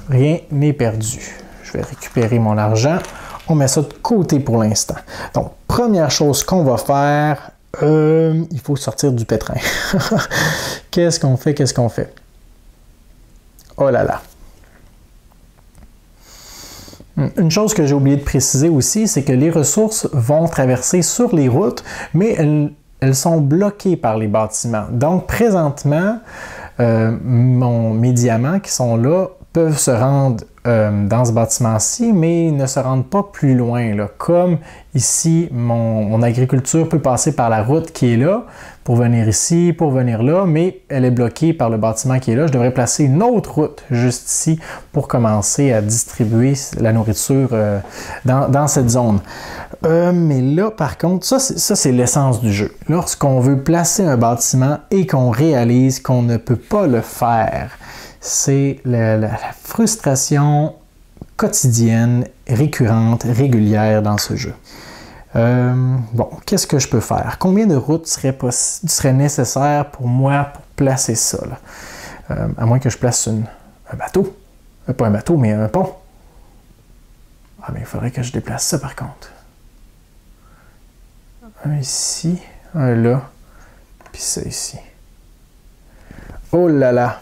Rien n'est perdu. Je vais récupérer mon argent. On met ça de côté pour l'instant. Donc, première chose qu'on va faire, il faut sortir du pétrin. Qu'est-ce qu'on fait? Qu'est-ce qu'on fait? Oh là là! Une chose que j'ai oublié de préciser aussi, c'est que les ressources vont traverser sur les routes, mais elles sont bloquées par les bâtiments. Donc, présentement, mes diamants qui sont là peuvent se rendre dans ce bâtiment-ci, mais ils ne se rendent pas plus loin. Là. Comme ici, mon agriculture peut passer par la route qui est là, pour venir ici, pour venir là, mais elle est bloquée par le bâtiment qui est là. Je devrais placer une autre route juste ici pour commencer à distribuer la nourriture dans cette zone. Mais là, par contre, ça c'est l'essence du jeu. Lorsqu'on veut placer un bâtiment et qu'on réalise qu'on ne peut pas le faire, c'est la frustration quotidienne, récurrente, régulière dans ce jeu. Bon, qu'est-ce que je peux faire? Combien de routes serait nécessaire pour moi pour placer ça? Là? À moins que je place un bateau. Pas un bateau, mais un pont. Ah, mais il faudrait que je déplace ça par contre. Un ici, un là, puis ça ici. Oh là là!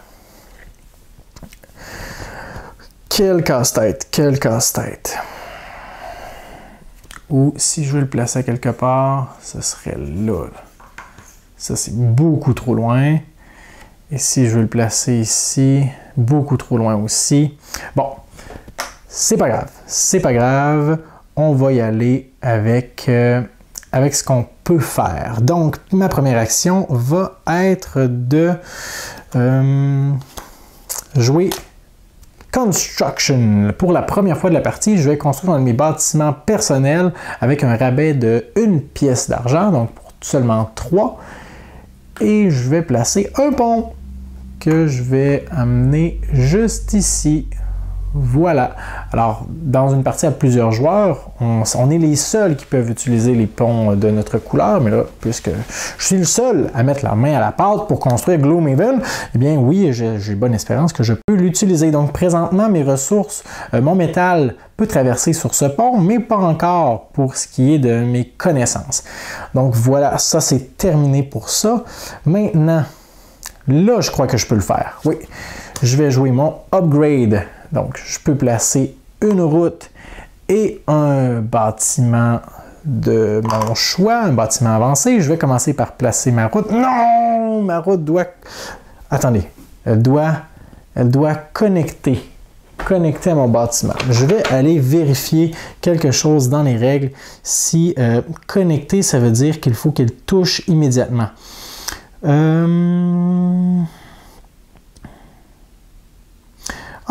Quel casse-tête, quel casse-tête. Ou si je veux le placer à quelque part, ce serait là. Ça, c'est beaucoup trop loin. Et si je veux le placer ici, beaucoup trop loin aussi. Bon, c'est pas grave. C'est pas grave. On va y aller avec, avec ce qu'on peut faire. Donc, ma première action va être de jouer Construction. Pour la première fois de la partie, je vais construire un de mes bâtiments personnels avec un rabais de 1 pièce d'argent, donc pour seulement 3. Et je vais placer un pont que je vais amener juste ici. Voilà. Alors, dans une partie à plusieurs joueurs, on est les seuls qui peuvent utiliser les ponts de notre couleur, mais là, puisque je suis le seul à mettre la main à la pâte pour construire Gloomhaven, eh bien oui, j'ai bonne espérance que je peux l'utiliser. Donc, présentement, mes ressources, mon métal peut traverser sur ce pont, mais pas encore pour ce qui est de mes connaissances. Donc voilà, ça c'est terminé pour ça. Maintenant, là, je crois que je peux le faire. Oui, je vais jouer mon upgrade. Donc, je peux placer une route et un bâtiment de mon choix, un bâtiment avancé. Je vais commencer par placer ma route. Non! Ma route doit... Attendez. Elle doit connecter à mon bâtiment. Je vais aller vérifier quelque chose dans les règles. Si connecter, ça veut dire qu'il faut qu'elle touche immédiatement.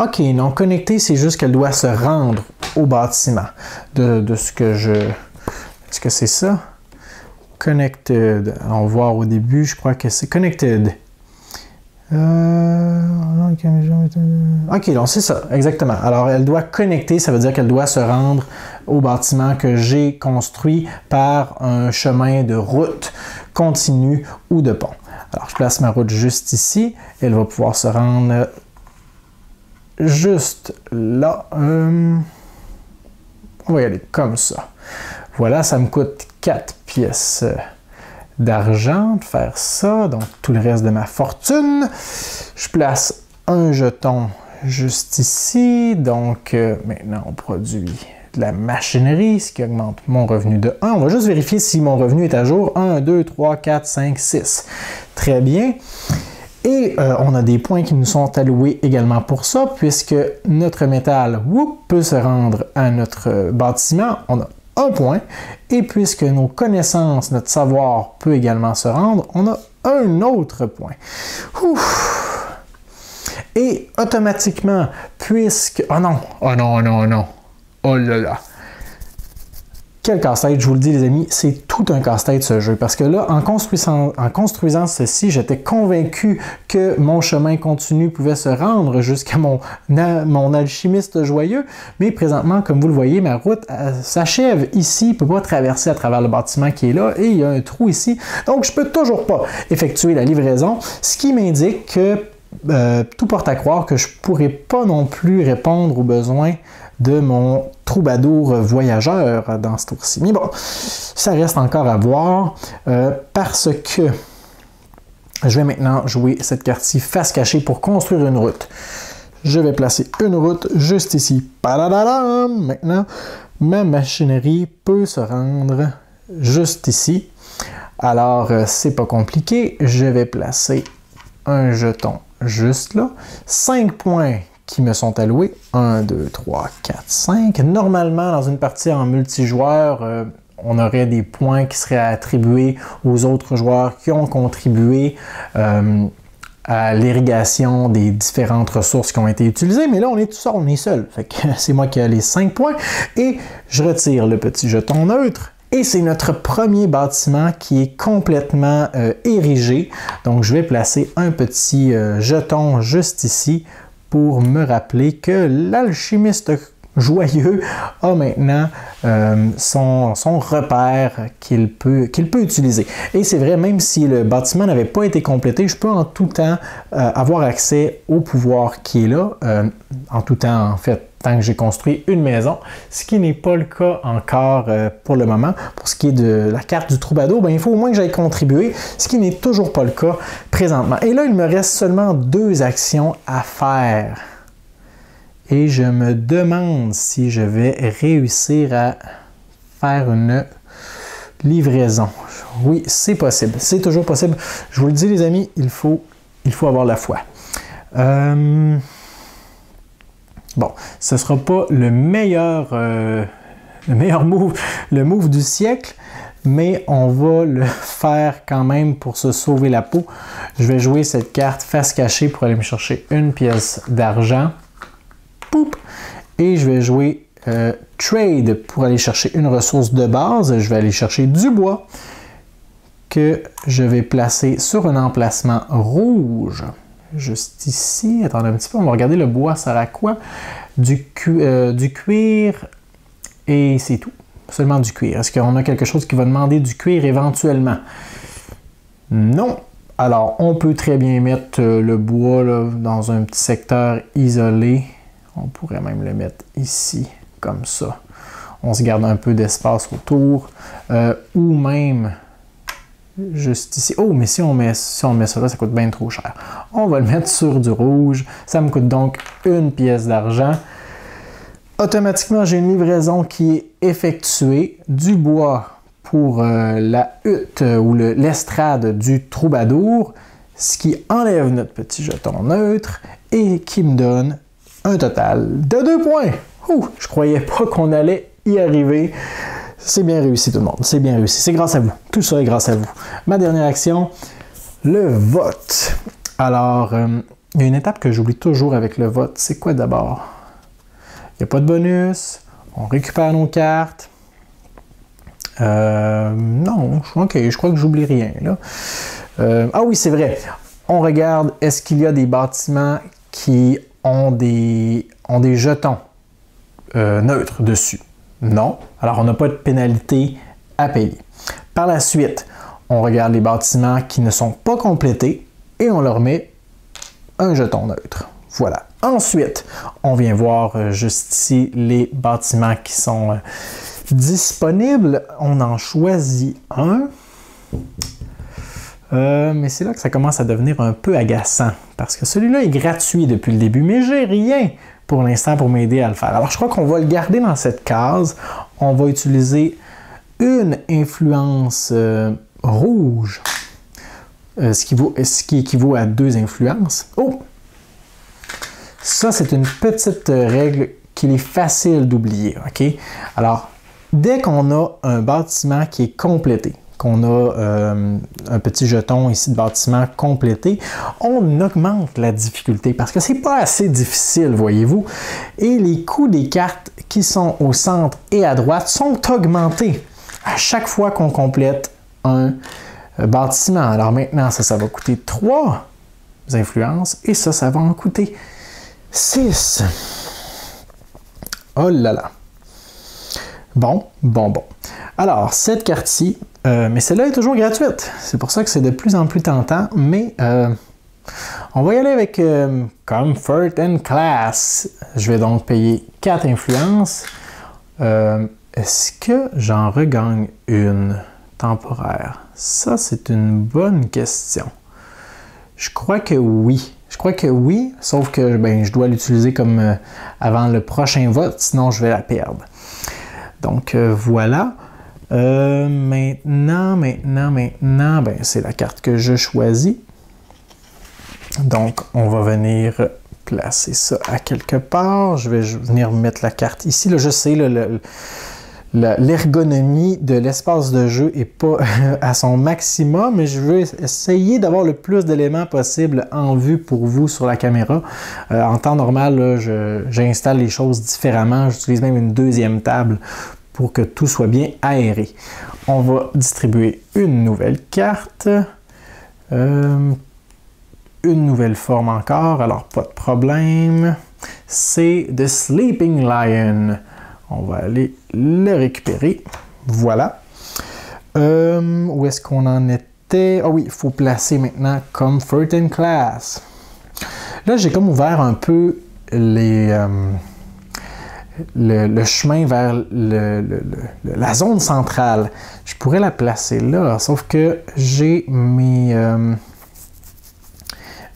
OK, non, connecter, c'est juste qu'elle doit se rendre au bâtiment. De ce que je... Est-ce que c'est ça? Connected. On va voir au début, je crois que c'est connected. OK, donc c'est ça, exactement. Alors, elle doit connecter, ça veut dire qu'elle doit se rendre au bâtiment que j'ai construit par un chemin de route continu ou de pont. Alors, je place ma route juste ici. Elle va pouvoir se rendre juste là. On va y aller comme ça. Voilà, ça me coûte 4 pièces d'argent de faire ça. Donc, tout le reste de ma fortune. Je place un jeton juste ici. Donc, maintenant, on produit de la machinerie, ce qui augmente mon revenu de 1. On va juste vérifier si mon revenu est à jour. 1, 2, 3, 4, 5, 6. Très bien. Et on a des points qui nous sont alloués également pour ça, puisque notre métal peut se rendre à notre bâtiment. On a un point. Et puisque nos connaissances, notre savoir peut également se rendre, on a un autre point. Ouf. Et automatiquement, puisque... Oh non! Oh non, non, non! Oh là là! Quel casse-tête, je vous le dis les amis, c'est tout un casse-tête ce jeu. Parce que là, en construisant ceci, j'étais convaincu que mon chemin continu pouvait se rendre jusqu'à mon alchimiste joyeux. Mais présentement, comme vous le voyez, ma route s'achève ici. Je ne peux pas traverser à travers le bâtiment qui est là. Et il y a un trou ici. Donc, je ne peux toujours pas effectuer la livraison. Ce qui m'indique que tout porte à croire que je ne pourrai pas non plus répondre aux besoins de mon troubadour voyageur dans ce tour-ci. Mais bon, ça reste encore à voir parce que je vais maintenant jouer cette carte-ci face cachée pour construire une route. Je vais placer une route juste ici. Padadadam! Maintenant, ma machinerie peut se rendre juste ici. Alors, c'est pas compliqué. Je vais placer un jeton juste là. 5 points qui me sont alloués. 1, 2, 3, 4, 5. Normalement, dans une partie en multijoueur, on aurait des points qui seraient attribués aux autres joueurs qui ont contribué à l'irrigation des différentes ressources qui ont été utilisées. Mais là, on est tout seul, on est seul. Fait que c'est moi qui ai les 5 points. Et je retire le petit jeton neutre. Et c'est notre premier bâtiment qui est complètement érigé. Donc, je vais placer un petit jeton juste ici pour me rappeler que l'alchimiste joyeux a maintenant son repère qu'il peut utiliser. Et c'est vrai, même si le bâtiment n'avait pas été complété, je peux en tout temps avoir accès au pouvoir qui est là. En tout temps, en fait, tant que j'ai construit une maison, ce qui n'est pas le cas encore pour le moment. Pour ce qui est de la carte du troubadour, ben, il faut au moins que j'aille contribuer, ce qui n'est toujours pas le cas présentement. Et là, il me reste seulement 2 actions à faire. Et je me demande si je vais réussir à faire une livraison. Oui, c'est possible. C'est toujours possible. Je vous le dis, les amis, il faut avoir la foi. Bon, ce ne sera pas le meilleur move, le move du siècle, mais on va le faire quand même pour se sauver la peau. Je vais jouer cette carte face cachée pour aller me chercher une pièce d'argent. Poup! Et je vais jouer Trade pour aller chercher une ressource de base. Je vais aller chercher du bois que je vais placer sur un emplacement rouge. Juste ici. Attendez un petit peu, on va regarder le bois, ça sert à quoi? Du cuir et c'est tout. Seulement du cuir. Est-ce qu'on a quelque chose qui va demander du cuir éventuellement? Non. Alors, on peut très bien mettre le bois là, dans un petit secteur isolé. On pourrait même le mettre ici, comme ça. On se garde un peu d'espace autour. Ou même juste ici. Oh, mais si on met ça là, ça coûte bien trop cher. On va le mettre sur du rouge. Ça me coûte donc une pièce d'argent. Automatiquement, j'ai une livraison qui est effectuée. Du bois pour la hutte ou l'estrade du troubadour, ce qui enlève notre petit jeton neutre et qui me donne un total de 2 points. Ouh, je croyais pas qu'on allait y arriver. C'est bien réussi tout le monde, c'est bien réussi. C'est grâce à vous. Tout ça est grâce à vous. Ma dernière action, le vote. Alors, il y a une étape que j'oublie toujours avec le vote. C'est quoi d'abord? Il n'y a pas de bonus. On récupère nos cartes. Non, ok, je crois que j'oublie rien. Là. Ah oui, c'est vrai. On regarde, est-ce qu'il y a des bâtiments qui ont des jetons neutres dessus? Non. Alors, on n'a pas de pénalité à payer. Par la suite, on regarde les bâtiments qui ne sont pas complétés et on leur met un jeton neutre. Voilà. Ensuite, on vient voir juste ici les bâtiments qui sont disponibles. On en choisit un. Mais c'est là que ça commence à devenir un peu agaçant parce que celui-là est gratuit depuis le début, mais j'ai rien pour l'instant pour m'aider à le faire. Alors, je crois qu'on va le garder dans cette case. On va utiliser une influence rouge, ce qui équivaut à 2 influences. Oh! Ça, c'est une petite règle qu'il est facile d'oublier. OK? Alors, dès qu'on a un bâtiment qui est complété, qu'on a un petit jeton ici de bâtiment complété, on augmente la difficulté parce que c'est pas assez difficile, voyez-vous. Et les coûts des cartes qui sont au centre et à droite sont augmentés à chaque fois qu'on complète un bâtiment. Alors maintenant, ça va coûter 3 influences et ça va en coûter 6. Oh là là. Bon. Alors, cette carte-ci, mais celle-là est toujours gratuite. C'est pour ça que c'est de plus en plus tentant, mais on va y aller avec Comfort and Class. Je vais donc payer 4 influences. Est-ce que j'en regagne une temporaire? Ça, c'est une bonne question. Je crois que oui. Sauf que je dois l'utiliser comme avant le prochain vote, sinon je vais la perdre. Donc voilà. Maintenant, c'est la carte que je choisis. Donc, on va venir placer ça à quelque part. Je vais venir mettre la carte ici. Là, je sais, l'ergonomie de l'espace de jeu n'est pas à son maximum, mais je veux essayer d'avoir le plus d'éléments possible en vue pour vous sur la caméra. En temps normal, j'installe les choses différemment. J'utilise même une deuxième table pour que tout soit bien aéré. On va distribuer une nouvelle carte. Une nouvelle forme encore, alors pas de problème. C'est The Sleeping Lion. On va aller le récupérer. Voilà. Où est-ce qu'on en était? Ah oui, il faut placer maintenant Comfort and Class. Là, j'ai comme ouvert un peu le chemin vers la zone centrale. Je pourrais la placer là, sauf que j'ai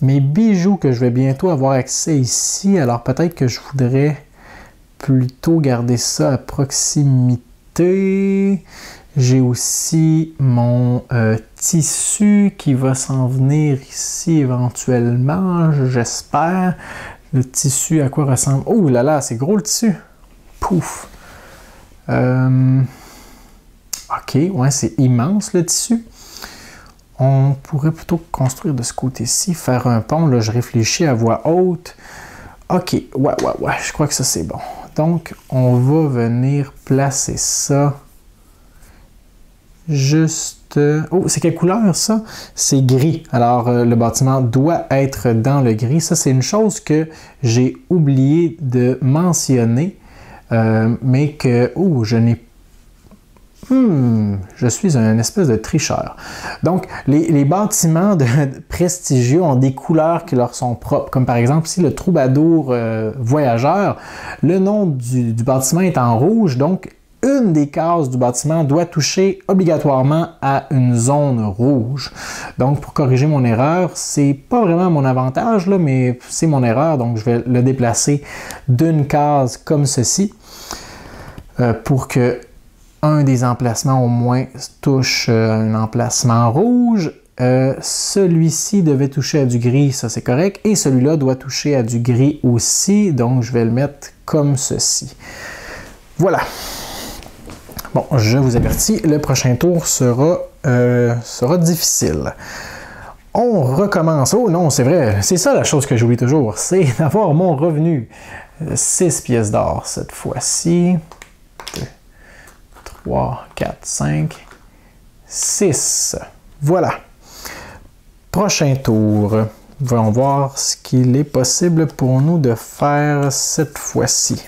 mes bijoux que je vais bientôt avoir accès ici. Alors peut-être que je voudrais plutôt garder ça à proximité. qualité. J'ai aussi mon tissu qui va s'en venir ici éventuellement, j'espère. Le tissu, à quoi ressemble? Oh là là, c'est gros le tissu! Pouf! Ok, ouais, c'est immense le tissu. On pourrait plutôt construire de ce côté-ci, faire un pont. Là, je réfléchis à voix haute. Ok, ouais, je crois que ça c'est bon. Donc, on va venir placer ça juste... Oh, c'est quelle couleur ça? C'est gris. Alors, le bâtiment doit être dans le gris. Ça, c'est une chose que j'ai oublié de mentionner, mais que... Oh, je n'ai je suis un espèce de tricheur. Donc, les bâtiments prestigieux ont des couleurs qui leur sont propres. Comme par exemple, ici, le Troubadour Voyageur, le nom du bâtiment est en rouge, donc une des cases du bâtiment doit toucher obligatoirement à une zone rouge. Donc, pour corriger mon erreur, c'est pas vraiment à mon avantage, là, mais c'est mon erreur, donc je vais le déplacer d'une case comme ceci pour que un des emplacements au moins touche un emplacement rouge. Celui-ci devait toucher à du gris, ça c'est correct. Et celui-là doit toucher à du gris aussi, donc je vais le mettre comme ceci. Voilà. Bon, je vous avertis, le prochain tour sera difficile. On recommence. Oh non, c'est vrai, c'est ça la chose que j'oublie toujours, c'est d'avoir mon revenu. 6 pièces d'or cette fois-ci. 3, 4, 5, 6. Voilà. Prochain tour. Voyons voir ce qu'il est possible pour nous de faire cette fois-ci.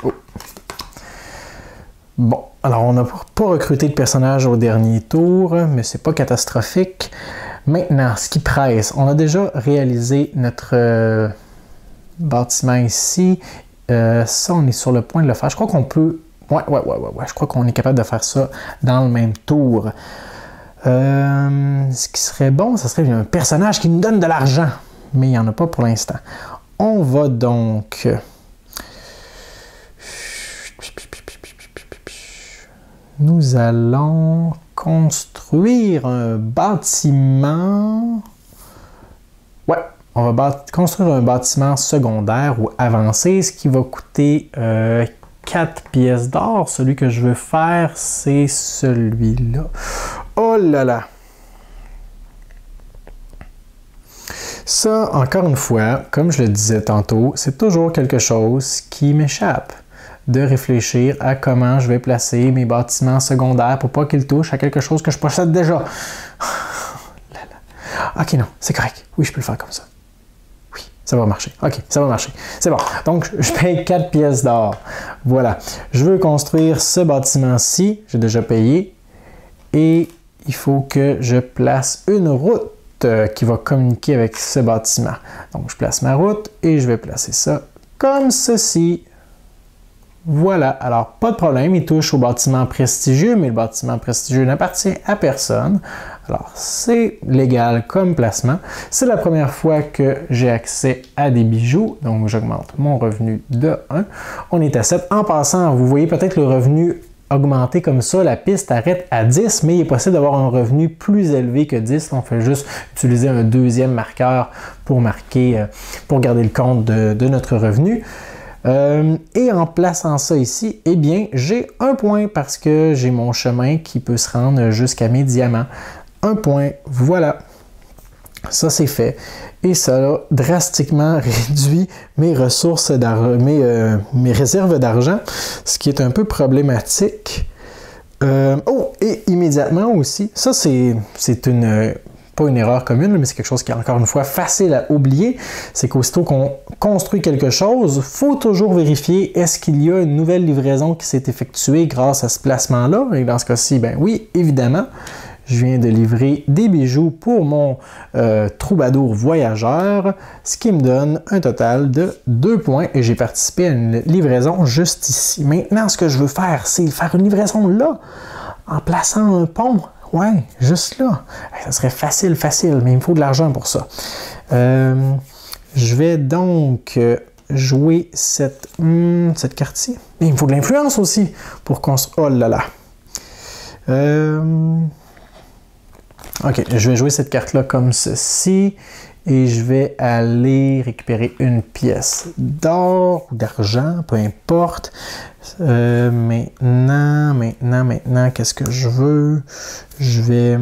Oh. Bon, alors on n'a pas recruté de personnage au dernier tour, mais c'est pas catastrophique. Maintenant, ce qui presse, on a déjà réalisé notre... bâtiment ici, ça on est sur le point de le faire. Je crois qu'on peut, ouais, je crois qu'on est capable de faire ça dans le même tour. Ce qui serait bon, ça serait un personnage qui nous donne de l'argent, mais il n'y en a pas pour l'instant. On va donc nous allons construire un bâtiment. Ouais. On va construire un bâtiment secondaire ou avancé, ce qui va coûter 4 pièces d'or. Celui que je veux faire, c'est celui-là. Oh là là! Ça, encore une fois, comme je le disais tantôt, c'est toujours quelque chose qui m'échappe. De réfléchir à comment je vais placer mes bâtiments secondaires pour pas qu'ils touchent à quelque chose que je possède déjà. Ok, non, c'est correct. Oui, je peux le faire comme ça. Ça va marcher. OK, ça va marcher. C'est bon. Donc, je paye 4 pièces d'or. Voilà. Je veux construire ce bâtiment-ci. J'ai déjà payé. Et il faut que je place une route qui va communiquer avec ce bâtiment. Donc, je place ma route et je vais placer ça comme ceci. Voilà. Alors, pas de problème. Il touche au bâtiment prestigieux, mais le bâtiment prestigieux n'appartient à personne. Alors, c'est légal comme placement. C'est la première fois que j'ai accès à des bijoux, donc j'augmente mon revenu de 1. On est à 7. En passant, vous voyez peut-être le revenu augmenter comme ça. La piste arrête à 10, mais il est possible d'avoir un revenu plus élevé que 10. On fait juste utiliser un deuxième marqueur pour marquer, pour garder le compte de notre revenu. Et en plaçant ça ici, eh bien, j'ai un point parce que j'ai mon chemin qui peut se rendre jusqu'à mes diamants. Un point, voilà. Ça, c'est fait. Et ça a drastiquement réduit mes ressources, mes réserves d'argent, ce qui est un peu problématique. Oh, et immédiatement aussi, ça, c'est pas une erreur commune, mais c'est quelque chose qui est encore une fois facile à oublier, c'est qu'aussitôt qu'on construit quelque chose, il faut toujours vérifier est-ce qu'il y a une nouvelle livraison qui s'est effectuée grâce à ce placement-là. Et dans ce cas-ci, ben oui, évidemment, je viens de livrer des bijoux pour mon Troubadour Voyageur, ce qui me donne un total de 2 points et j'ai participé à une livraison juste ici. Maintenant, ce que je veux faire, c'est faire une livraison là, en plaçant un pont. Ouais, juste là. Ça serait facile, mais il me faut de l'argent pour ça. Je vais donc jouer cette carte-ci. Et il me faut de l'influence aussi pour construire... Oh là là! Ok, je vais jouer cette carte-là comme ceci. Et je vais aller récupérer une pièce d'or ou d'argent, peu importe. Maintenant, qu'est-ce que je veux? Je vais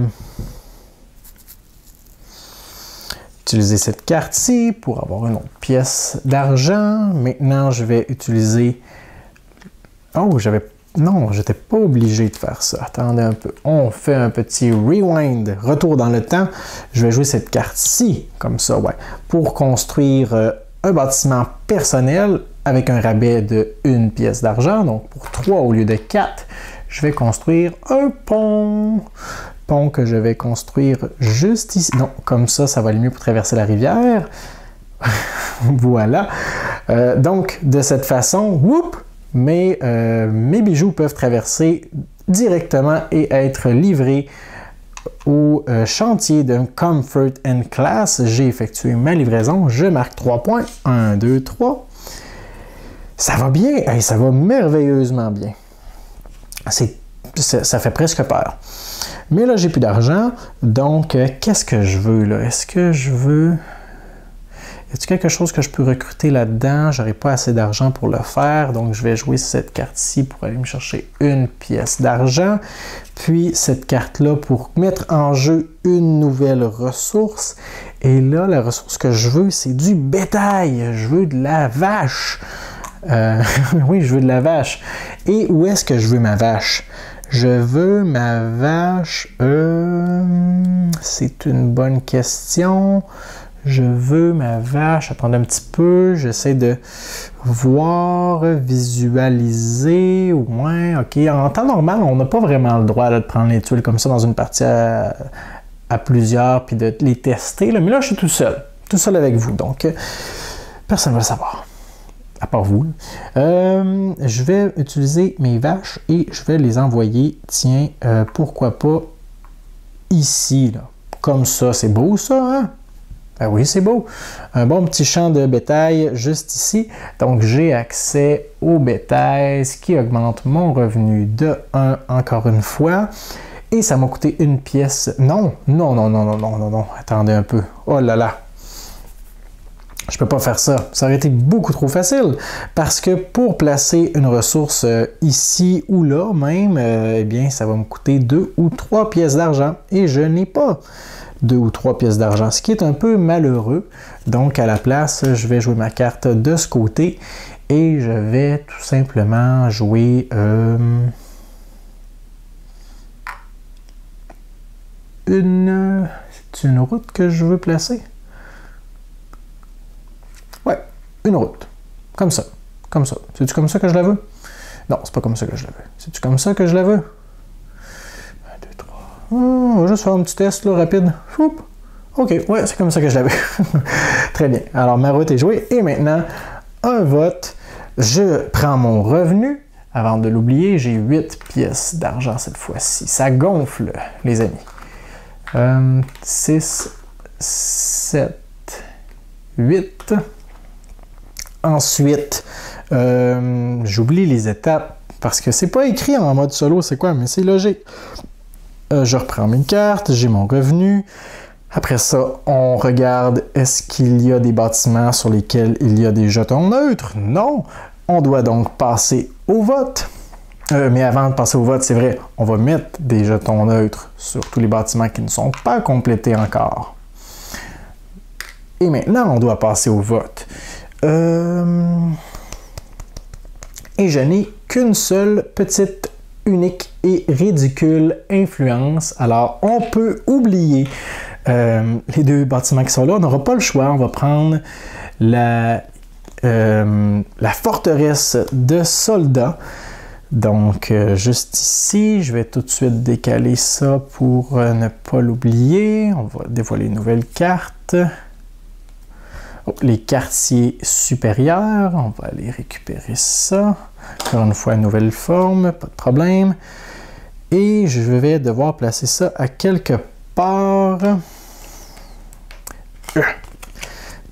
utiliser cette carte-ci pour avoir une autre pièce d'argent. Maintenant, je vais utiliser... Oh, non, j'étais pas obligé de faire ça. Attendez un peu. On fait un petit rewind, retour dans le temps. Je vais jouer cette carte-ci, comme ça, ouais, pour construire un bâtiment personnel avec un rabais de 1 pièce d'argent. Donc, pour 3 au lieu de 4, je vais construire un pont. Pont que je vais construire juste ici. Non, comme ça, ça va aller mieux pour traverser la rivière. Voilà. Donc, de cette façon, whoop! Mais mes bijoux peuvent traverser directement et être livrés au chantier d'un Comfort and Class. J'ai effectué ma livraison. Je marque 3 points. 1, 2, 3. Ça va bien. Hey, ça va merveilleusement bien. Ça fait presque peur. Mais là, j'ai plus d'argent. Donc, qu'est-ce que je veux là? Est-ce que je veux... Y a-t-il quelque chose que je peux recruter là-dedans? J'aurais pas assez d'argent pour le faire, donc je vais jouer cette carte-ci pour aller me chercher une pièce d'argent. Puis cette carte-là pour mettre en jeu une nouvelle ressource. Et là, la ressource que je veux, c'est du bétail. Je veux de la vache. Oui, je veux de la vache. Et où est-ce que je veux ma vache? Je veux ma vache... c'est une bonne question. Je veux ma vache. Attendez un petit peu. J'essaie de voir, visualiser. Ouais, ok. En temps normal, on n'a pas vraiment le droit là, de prendre les tuiles comme ça dans une partie à plusieurs puis de les tester. Là. Mais là, je suis tout seul avec vous. Donc, personne ne va le savoir. À part vous. Je vais utiliser mes vaches et je vais les envoyer, tiens, pourquoi pas ici, là. Comme ça, c'est beau ça, hein? Ben oui, c'est beau. Un bon petit champ de bétail juste ici. Donc, j'ai accès au bétail, ce qui augmente mon revenu de 1 encore une fois. Et ça m'a coûté une pièce. Non. Attendez un peu. Oh là là. Je peux pas faire ça. Ça aurait été beaucoup trop facile. Parce que pour placer une ressource ici ou là même, eh bien, ça va me coûter 2 ou 3 pièces d'argent. Et je n'ai pas 2 ou 3 pièces d'argent, ce qui est un peu malheureux. Donc, à la place, je vais jouer ma carte de ce côté et je vais tout simplement jouer c'est une route que je veux placer? Ouais, une route. Comme ça. Comme ça. C'est-tu comme ça que je la veux? Non, c'est pas comme ça que je la veux. C'est-tu comme ça que je la veux? On va juste faire un petit test là, rapide. Oups. OK, ouais, c'est comme ça que je l'avais. Très bien. Alors, ma route est jouée. Et maintenant, un vote. Je prends mon revenu. Avant de l'oublier, j'ai 8 pièces d'argent cette fois-ci. Ça gonfle, les amis. 6, 7, 8. Ensuite, j'oublie les étapes parce que c'est pas écrit en mode solo, c'est quoi, mais c'est logique. Je reprends mes cartes, j'ai mon revenu. Après ça, on regarde, est-ce qu'il y a des bâtiments sur lesquels il y a des jetons neutres? Non! On doit donc passer au vote. Mais avant de passer au vote, c'est vrai, on va mettre des jetons neutres sur tous les bâtiments qui ne sont pas complétés encore. Et maintenant, on doit passer au vote. Et je n'ai qu'une seule petite, unique et ridicule influence. Alors, on peut oublier les 2 bâtiments qui sont là. On n'aura pas le choix. On va prendre la forteresse de soldats. Donc, juste ici, je vais tout de suite décaler ça pour ne pas l'oublier. On va dévoiler une nouvelle carte. Oh, les quartiers supérieurs, on va aller récupérer ça. Encore une fois, nouvelle forme, pas de problème. Et je vais devoir placer ça à quelque part.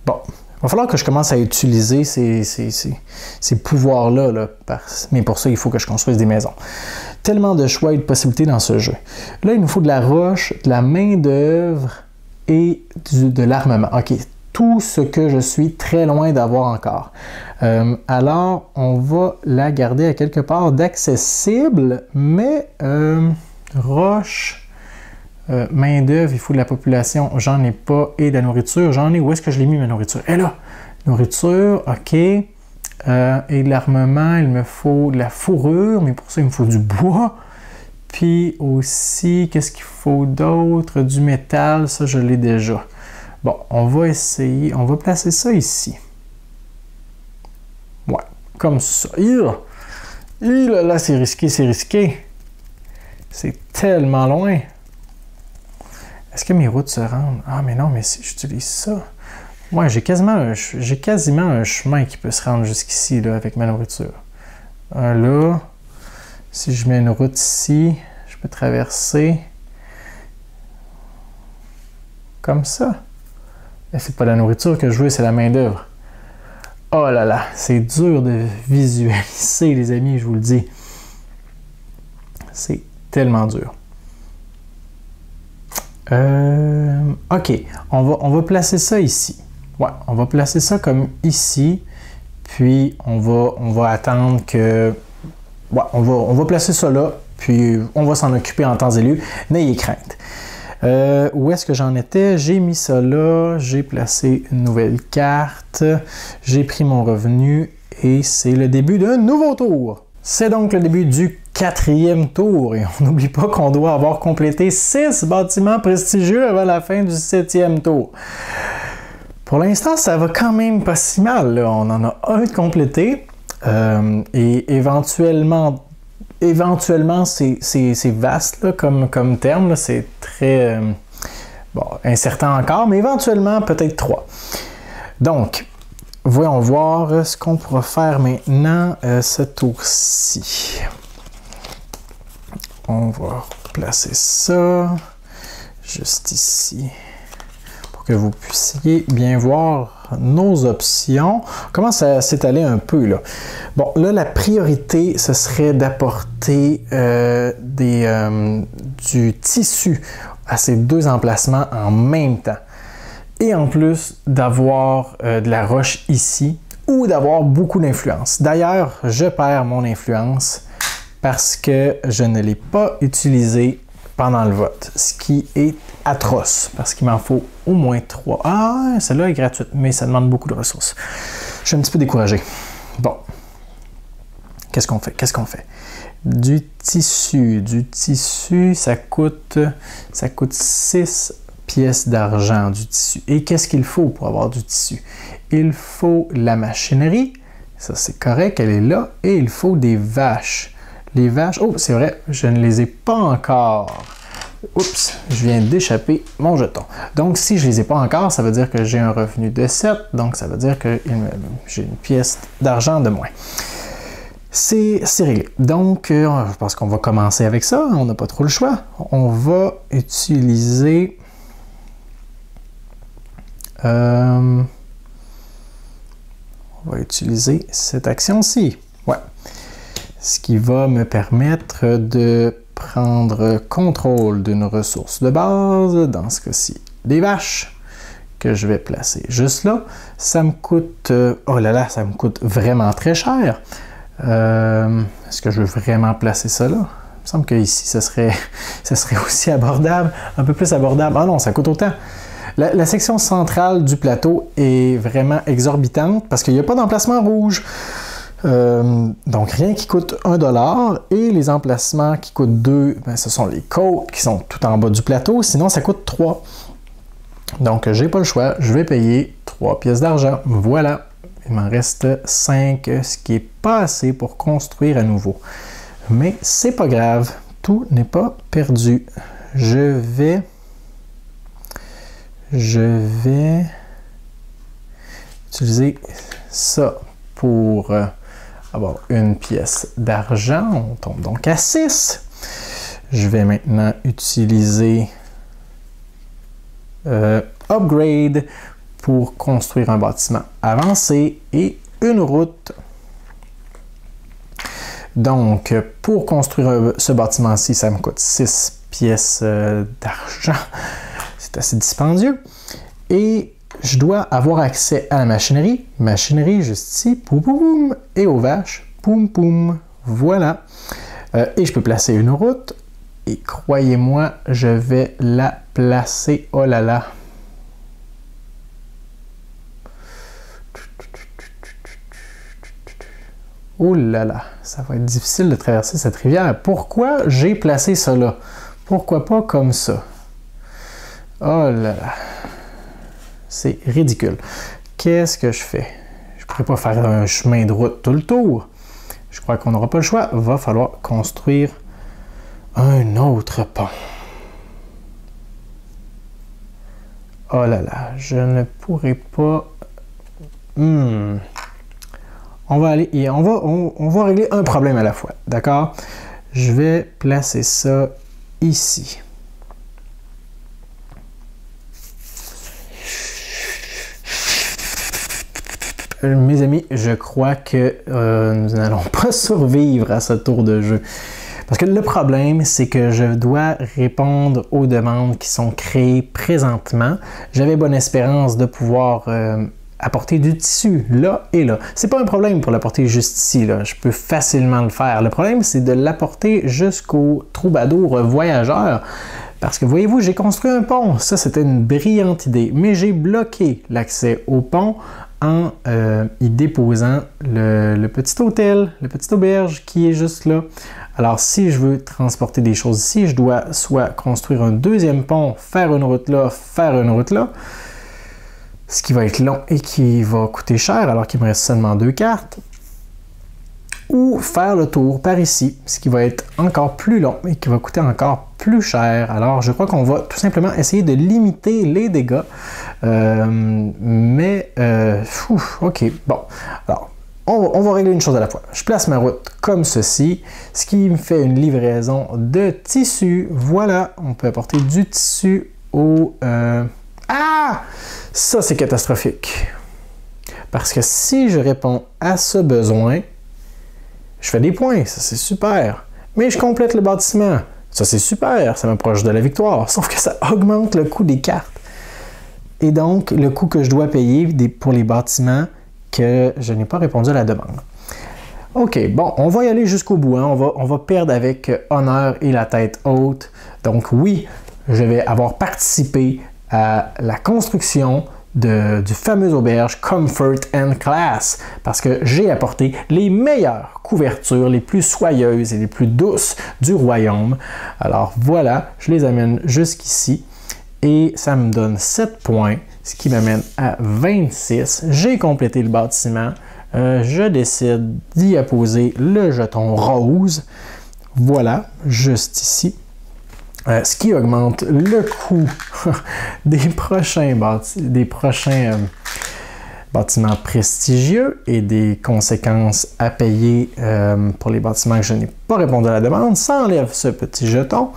Bon, va falloir que je commence à utiliser ces pouvoirs-là, là, mais pour ça, il faut que je construise des maisons. Tellement de choix et de possibilités dans ce jeu. Là, il nous faut de la roche, de la main-d'œuvre et de l'armement. OK, tout ce que je suis très loin d'avoir encore. Alors, on va la garder à quelque part d'accessible, mais roche, main-d'œuvre, il faut de la population, j'en ai pas, et de la nourriture, j'en ai. Où est-ce que je l'ai mis, ma nourriture? Elle est là! Nourriture, OK. Et de l'armement, il me faut de la fourrure, mais pour ça, il me faut du bois. Puis aussi, qu'est-ce qu'il faut d'autre? Du métal, ça, je l'ai déjà. Bon, on va essayer, on va placer ça ici. Ouais, comme ça. Là, c'est risqué, c'est risqué. C'est tellement loin. Est-ce que mes routes se rendent? Ah, mais non, mais si j'utilise ça... Ouais, j'ai quasiment un chemin qui peut se rendre jusqu'ici, là, avec ma nourriture. Là, si je mets une route ici, je peux traverser comme ça. Mais c'est pas la nourriture que je veux, c'est la main-d'œuvre. Oh là là, c'est dur de visualiser, les amis, je vous le dis. C'est tellement dur. OK, on va placer ça ici. Ouais, on va placer ça comme ici, puis on va attendre que... Ouais, on va placer ça là, puis on va s'en occuper en temps et lieu. N'ayez crainte. Où est-ce que j'en étais? J'ai mis ça là, j'ai placé une nouvelle carte, j'ai pris mon revenu et c'est le début d'un nouveau tour. C'est donc le début du 4e tour et on n'oublie pas qu'on doit avoir complété 6 bâtiments prestigieux avant la fin du 7e tour. Pour l'instant, ça va quand même pas si mal, là. On en a un de complété et éventuellement c'est vaste là, comme terme, c'est très bon, incertain encore, mais éventuellement peut-être 3. Donc, voyons voir ce qu'on pourra faire maintenant ce tour-ci. On va placer ça juste ici pour que vous puissiez bien voir nos options. On commence à s'étaler un peu là. Bon, là, la priorité, ce serait d'apporter du tissu à ces deux emplacements en même temps. Et en plus, d'avoir de la roche ici ou d'avoir beaucoup d'influence. D'ailleurs, je perds mon influence parce que je ne l'ai pas utilisé pendant le vote, ce qui est atroce, parce qu'il m'en faut au moins 3. Ah, celle-là est gratuite, mais ça demande beaucoup de ressources. Je suis un petit peu découragé. Bon, qu'est-ce qu'on fait? Qu'est-ce qu'on fait? Du tissu, ça coûte 6 pièces d'argent du tissu. Et qu'est-ce qu'il faut pour avoir du tissu? Il faut la machinerie, ça c'est correct, elle est là, et il faut des vaches. Les vaches, oh c'est vrai, je ne les ai pas encore. Oups, je viens d'échapper mon jeton. Donc si je ne les ai pas encore, ça veut dire que j'ai un revenu de 7, donc ça veut dire que j'ai une pièce d'argent de moins. C'est réglé. Donc, je pense qu'on va commencer avec ça, on n'a pas trop le choix. On va utiliser... on va utiliser cette action-ci. Ouais. Ce qui va me permettre de prendre contrôle d'une ressource de base, dans ce cas-ci, des vaches, que je vais placer juste là. Ça me coûte... oh là là, ça me coûte vraiment très cher. Est-ce que je veux vraiment placer ça là? Il me semble qu'ici, ça serait aussi abordable, un peu plus abordable. Ah non, ça coûte autant. La section centrale du plateau est vraiment exorbitante parce qu'il n'y a pas d'emplacement rouge. Donc rien qui coûte 1$ et les emplacements qui coûtent 2, ben, ce sont les côtes qui sont tout en bas du plateau, sinon ça coûte 3. Donc j'ai pas le choix, je vais payer 3 pièces d'argent. Voilà, il m'en reste 5, ce qui est pas assez pour construire à nouveau. Mais c'est pas grave, tout n'est pas perdu. Je vais utiliser ça pour avoir une pièce d'argent. On tombe donc à 6. Je vais maintenant utiliser Upgrade pour construire un bâtiment avancé et une route. Donc, pour construire ce bâtiment-ci, ça me coûte 6 pièces d'argent. C'est assez dispendieux. Et je dois avoir accès à la machinerie. Machinerie juste ici, poum poum, et aux vaches, poum poum. Voilà. Et je peux placer une route. Et croyez-moi, je vais la placer. Oh là là. Oh là là, ça va être difficile de traverser cette rivière. Pourquoi j'ai placé ça là? Pourquoi pas comme ça? Oh là là. C'est ridicule. Qu'est-ce que je fais? Je ne pourrais pas faire un chemin de route tout le tour. Je crois qu'on n'aura pas le choix. Il va falloir construire un autre pont. Oh là là, je ne pourrai pas... On va aller et on va régler un problème à la fois, d'accord? Je vais placer ça ici. Mes amis, je crois que nous n'allons pas survivre à ce tour de jeu. Parce que le problème, c'est que je dois répondre aux demandes qui sont créées présentement. J'avais bonne espérance de pouvoir apporter du tissu là et là. C'est pas un problème pour l'apporter juste ici, là. Je peux facilement le faire. Le problème, c'est de l'apporter jusqu'au troubadour voyageur. Parce que voyez-vous, j'ai construit un pont. Ça, c'était une brillante idée. Mais j'ai bloqué l'accès au pont en y déposant le petit hôtel, le petit auberge qui est juste là. Alors, si je veux transporter des choses ici, je dois soit construire un deuxième pont, faire une route là, faire une route là, ce qui va être long et qui va coûter cher alors qu'il me reste seulement 2 cartes, ou faire le tour par ici, ce qui va être encore plus long et qui va coûter encore plus cher. Alors, je crois qu'on va tout simplement essayer de limiter les dégâts. OK, bon. Alors, on va régler une chose à la fois. Je place ma route comme ceci, ce qui me fait une livraison de tissu. Voilà, on peut apporter du tissu au... Ah! Ça, c'est catastrophique. Parce que si je réponds à ce besoin, je fais des points, ça c'est super. Mais je complète le bâtiment, ça c'est super, ça m'approche de la victoire. Sauf que ça augmente le coût des cartes. Et donc, le coût que je dois payer pour les bâtiments que je n'ai pas répondu à la demande. OK, bon, on va y aller jusqu'au bout. Hein. On va perdre avec honneur et la tête haute. Donc oui, je vais avoir participé à la construction du fameux auberge Comfort and Class parce que j'ai apporté les meilleures couvertures, les plus soyeuses et les plus douces du royaume. Alors voilà, je les amène jusqu'ici et ça me donne 7 points, ce qui m'amène à 26. J'ai complété le bâtiment. Je décide d'y apposer le jeton rose. Voilà, juste ici. Ce qui augmente le coût des prochains bâtiments prestigieux et des conséquences à payer pour les bâtiments que je n'ai pas répondu à la demande. Ça enlève ce petit jeton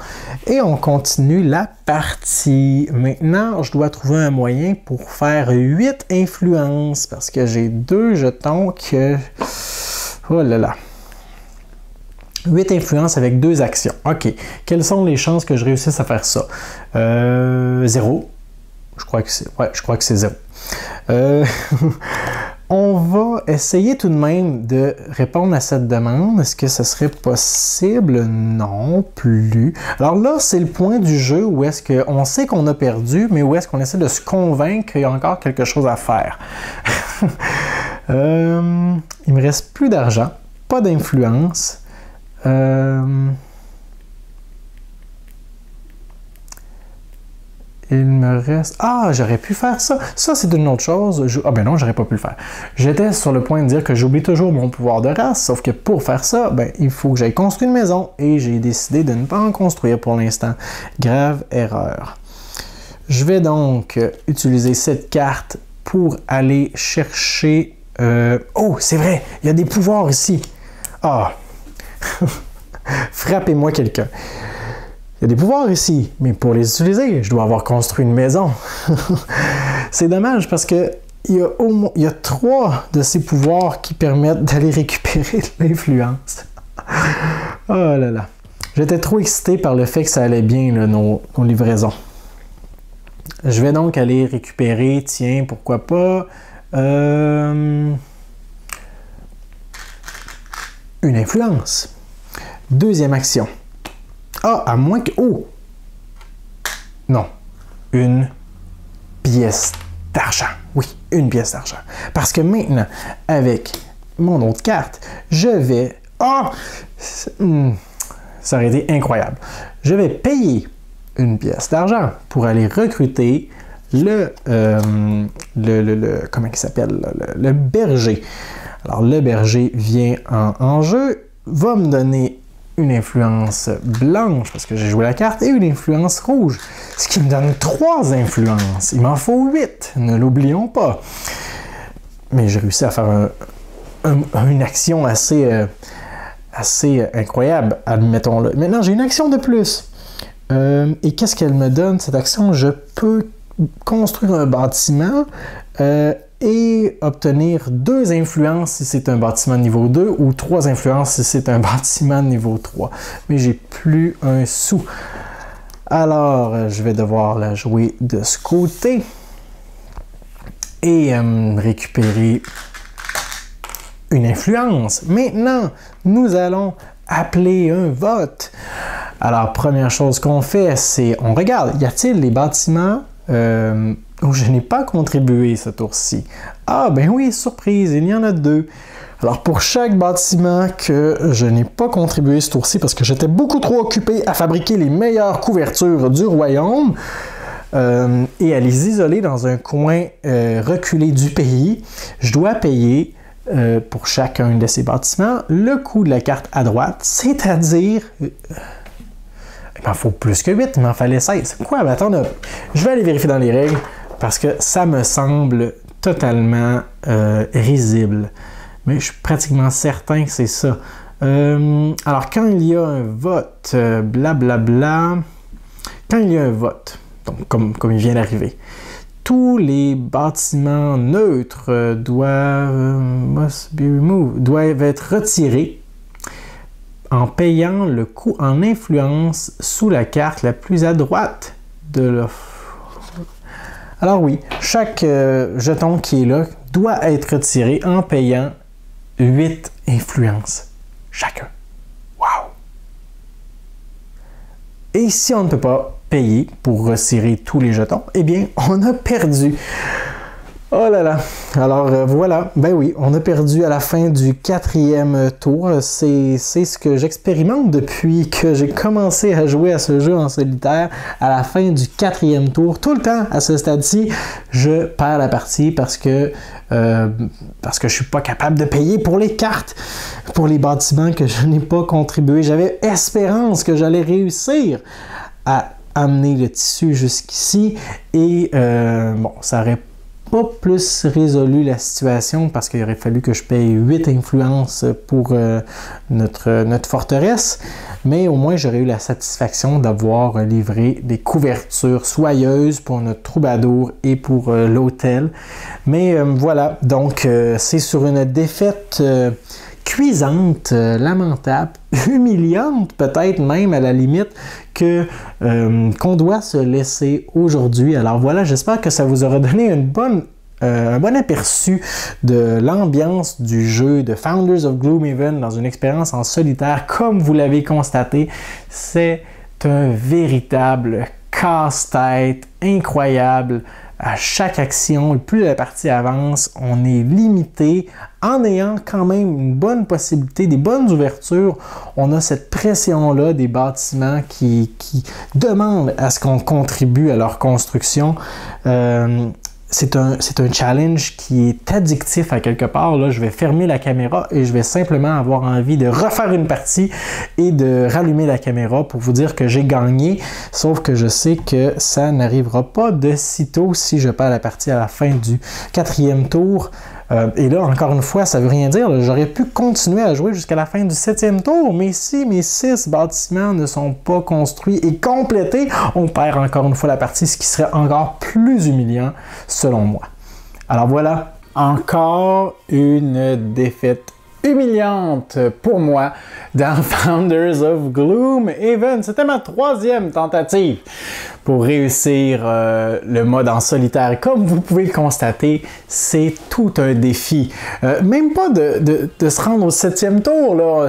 et on continue la partie. Maintenant, je dois trouver un moyen pour faire 8 influences parce que j'ai 2 jetons que... Oh là là! 8 influences avec 2 actions. OK. Quelles sont les chances que je réussisse à faire ça? 0. Je crois que c'est 0. On va essayer tout de même de répondre à cette demande. Est-ce que ce serait possible? Non plus. Alors là, c'est le point du jeu où est-ce qu'on sait qu'on a perdu, mais où est-ce qu'on essaie de se convaincre qu'il y a encore quelque chose à faire. Il me reste plus d'argent, pas d'influence. Il me reste... Ah, j'aurais pu faire ça. Ça, c'est une autre chose. Ah ben non, j'aurais pas pu le faire. J'étais sur le point de dire que j'oublie toujours mon pouvoir de race, sauf que pour faire ça, ben, il faut que j'aille construire une maison et j'ai décidé de ne pas en construire pour l'instant. Grave erreur. Je vais donc utiliser cette carte pour aller chercher... Oh, c'est vrai, il y a des pouvoirs ici. Ah! Frappez-moi quelqu'un. Il y a des pouvoirs ici, mais pour les utiliser, je dois avoir construit une maison. C'est dommage parce que il y a 3 de ces pouvoirs qui permettent d'aller récupérer de l'influence. Oh là là. J'étais trop excité par le fait que ça allait bien, là, nos livraisons. Je vais donc aller récupérer, tiens, pourquoi pas, une influence. Deuxième action. Ah, à moins que... Oh! Non. Une pièce d'argent. Oui, une pièce d'argent. Parce que maintenant, avec mon autre carte, je vais... Ah! Ça aurait été incroyable. Je vais payer une pièce d'argent pour aller recruter comment il s'appelle? Le berger. Alors, le berger vient en jeu, va me donner une influence blanche, parce que j'ai joué la carte, et une influence rouge, ce qui me donne 3 influences. Il m'en faut 8, ne l'oublions pas. Mais j'ai réussi à faire une action assez incroyable, admettons-le. Maintenant, j'ai une action de plus. Et qu'est-ce qu'elle me donne, cette action? Je peux construire un bâtiment et obtenir 2 influences si c'est un bâtiment niveau 2 ou 3 influences si c'est un bâtiment niveau 3. Mais j'ai plus un sou. Alors, je vais devoir la jouer de ce côté et récupérer une influence. Maintenant, nous allons appeler un vote. Alors, première chose qu'on fait, c'est on regarde, y a-t-il des bâtiments où je n'ai pas contribué ce tour-ci? Ah, ben oui, surprise, il y en a 2. Alors, pour chaque bâtiment que je n'ai pas contribué ce tour-ci, parce que j'étais beaucoup trop occupé à fabriquer les meilleures couvertures du royaume et à les isoler dans un coin reculé du pays, je dois payer pour chacun de ces bâtiments le coût de la carte à droite, c'est-à-dire... il m'en faut plus que 8, il m'en fallait 16. Quoi? Ben, attends, je vais aller vérifier dans les règles parce que ça me semble totalement risible. Mais je suis pratiquement certain que c'est ça. Alors, quand il y a un vote, blablabla, quand il y a un vote, donc comme il vient d'arriver, tous les bâtiments neutres doivent être retirés en payant le coût en influence sous la carte la plus à droite de l'offre. Alors oui, chaque jeton qui est là doit être retiré en payant 8 influences chacun. Wow! Et si on ne peut pas payer pour retirer tous les jetons, eh bien, on a perdu. Oh là là! Alors voilà, ben oui, on a perdu à la fin du 4e tour. C'est ce que j'expérimente depuis que j'ai commencé à jouer à ce jeu en solitaire. À la fin du 4e tour, tout le temps à ce stade-ci, je perds la partie parce que je suis pas capable de payer pour les cartes, pour les bâtiments que je n'ai pas contribué. J'avais espérance que j'allais réussir à amener le tissu jusqu'ici et bon, ça aurait pas plus résolu la situation parce qu'il aurait fallu que je paye 8 influences pour notre forteresse, mais au moins j'aurais eu la satisfaction d'avoir livré des couvertures soyeuses pour notre troubadour et pour l'hôtel. Mais voilà, donc c'est sur une défaite cuisante, lamentable, humiliante peut-être même à la limite qu'on doit se laisser aujourd'hui. Alors voilà, j'espère que ça vous aura donné un bon aperçu de l'ambiance du jeu de Founders of Gloomhaven dans une expérience en solitaire. Comme vous l'avez constaté, c'est un véritable casse-tête incroyable. À chaque action, plus la partie avance, on est limité. En ayant quand même une bonne possibilité, des bonnes ouvertures, on a cette pression-là des bâtiments qui demandent à ce qu'on contribue à leur construction. C'est un challenge qui est addictif à quelque part. Là, je vais fermer la caméra et je vais simplement avoir envie de refaire une partie et de rallumer la caméra pour vous dire que j'ai gagné. Sauf que je sais que ça n'arrivera pas de sitôt si je perds la partie à la fin du 4e tour. Et là, encore une fois, ça veut rien dire. J'aurais pu continuer à jouer jusqu'à la fin du 7e tour, mais si mes 6 bâtiments ne sont pas construits et complétés, on perd encore une fois la partie, ce qui serait encore plus humiliant, selon moi. Alors voilà, encore une défaite humiliante pour moi dans Founders of Gloomhaven. C'était ma 3e tentative pour réussir le mode en solitaire. Comme vous pouvez le constater, c'est tout un défi. Même pas de se rendre au 7e tour, là.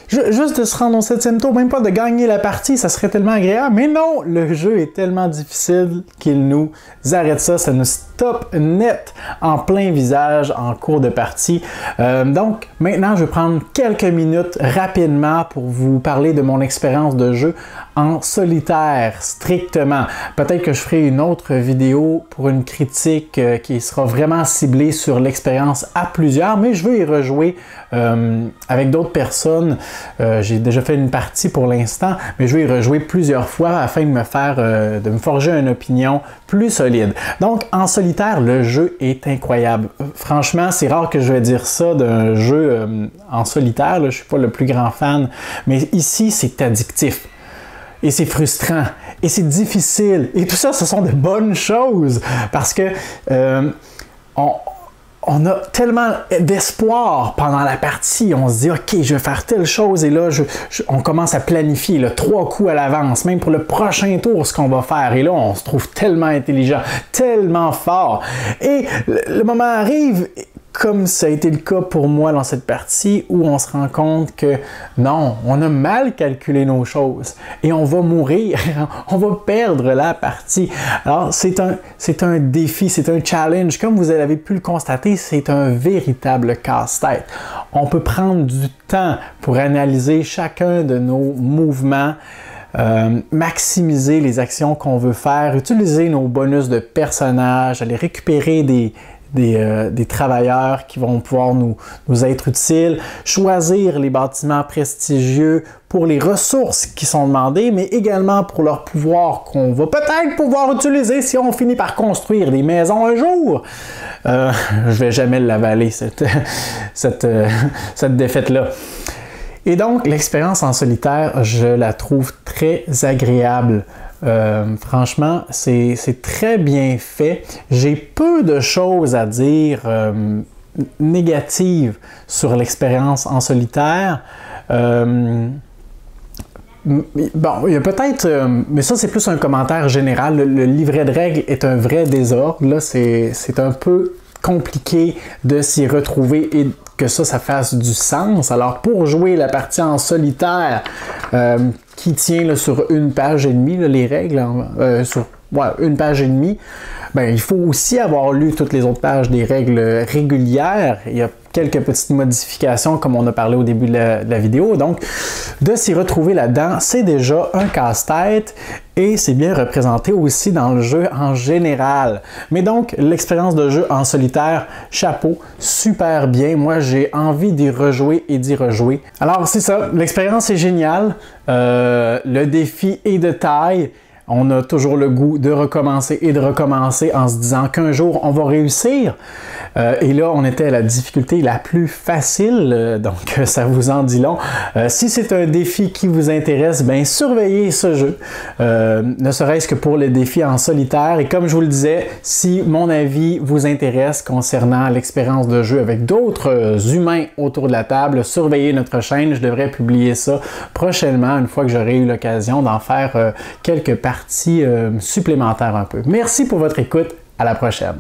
Juste de se rendre au 7e tour, même pas de gagner la partie, ça serait tellement agréable. Mais non, le jeu est tellement difficile qu'il nous arrête ça, ça nous stoppe net en plein visage en cours de partie. Donc maintenant, je vais prendre quelques minutes rapidement pour vous parler de mon expérience de jeu en solitaire strictement. Peut-être que je ferai une autre vidéo pour une critique qui sera vraiment ciblée sur l'expérience à plusieurs, mais je veux y rejouer avec d'autres personnes. J'ai déjà fait une partie pour l'instant, mais je vais y rejouer plusieurs fois afin de me forger une opinion plus solide. Donc, en solitaire, le jeu est incroyable. Franchement, c'est rare que je vais dire ça d'un jeu en solitaire. Là, je ne suis pas le plus grand fan, mais ici, c'est addictif. Et c'est frustrant. Et c'est difficile. Et tout ça, ce sont de bonnes choses. Parce que on a tellement d'espoir pendant la partie. On se dit, OK, je vais faire telle chose. Et là, on commence à planifier là, 3 coups à l'avance, même pour le prochain tour, ce qu'on va faire. Et là, on se trouve tellement intelligent, tellement fort. Et le moment arrive, comme ça a été le cas pour moi dans cette partie, où on se rend compte que non, on a mal calculé nos choses et on va mourir, on va perdre la partie. Alors, c'est un défi, c'est un challenge. Comme vous avez pu le constater, c'est un véritable casse-tête. On peut prendre du temps pour analyser chacun de nos mouvements, maximiser les actions qu'on veut faire, utiliser nos bonus de personnages, aller récupérer des travailleurs qui vont pouvoir nous être utiles, choisir les bâtiments prestigieux pour les ressources qui sont demandées, mais également pour leur pouvoir qu'on va peut-être pouvoir utiliser si on finit par construire des maisons un jour. Je vais jamais l'avaler, cette défaite-là. Et donc, l'expérience en solitaire, je la trouve très agréable. Franchement, c'est très bien fait. J'ai peu de choses à dire négatives sur l'expérience en solitaire. Bon, il y a peut-être, mais ça c'est plus un commentaire général. Le livret de règles est un vrai désordre. Là, c'est un peu compliqué de s'y retrouver et que ça fasse du sens. Alors, pour jouer la partie en solitaire, qui tient là, sur 1 page et demie, là, les règles, sur 1 page et demie, ben, il faut aussi avoir lu toutes les autres pages des règles régulières. Il y a quelques petites modifications comme on a parlé au début de la vidéo. Donc, de s'y retrouver là-dedans, c'est déjà un casse-tête et c'est bien représenté aussi dans le jeu en général. Mais donc, l'expérience de jeu en solitaire, chapeau, super bien. Moi, j'ai envie d'y rejouer et d'y rejouer. Alors, c'est ça, l'expérience est géniale. Le défi est de taille. On a toujours le goût de recommencer et de recommencer en se disant qu'un jour, on va réussir. Et là, on était à la difficulté la plus facile, donc ça vous en dit long. Si c'est un défi qui vous intéresse, bien, surveillez ce jeu, ne serait-ce que pour les défis en solitaire. Et comme je vous le disais, si mon avis vous intéresse concernant l'expérience de jeu avec d'autres humains autour de la table, surveillez notre chaîne. Je devrais publier ça prochainement, une fois que j'aurai eu l'occasion d'en faire quelques parties supplémentaires un peu. Merci pour votre écoute. À la prochaine.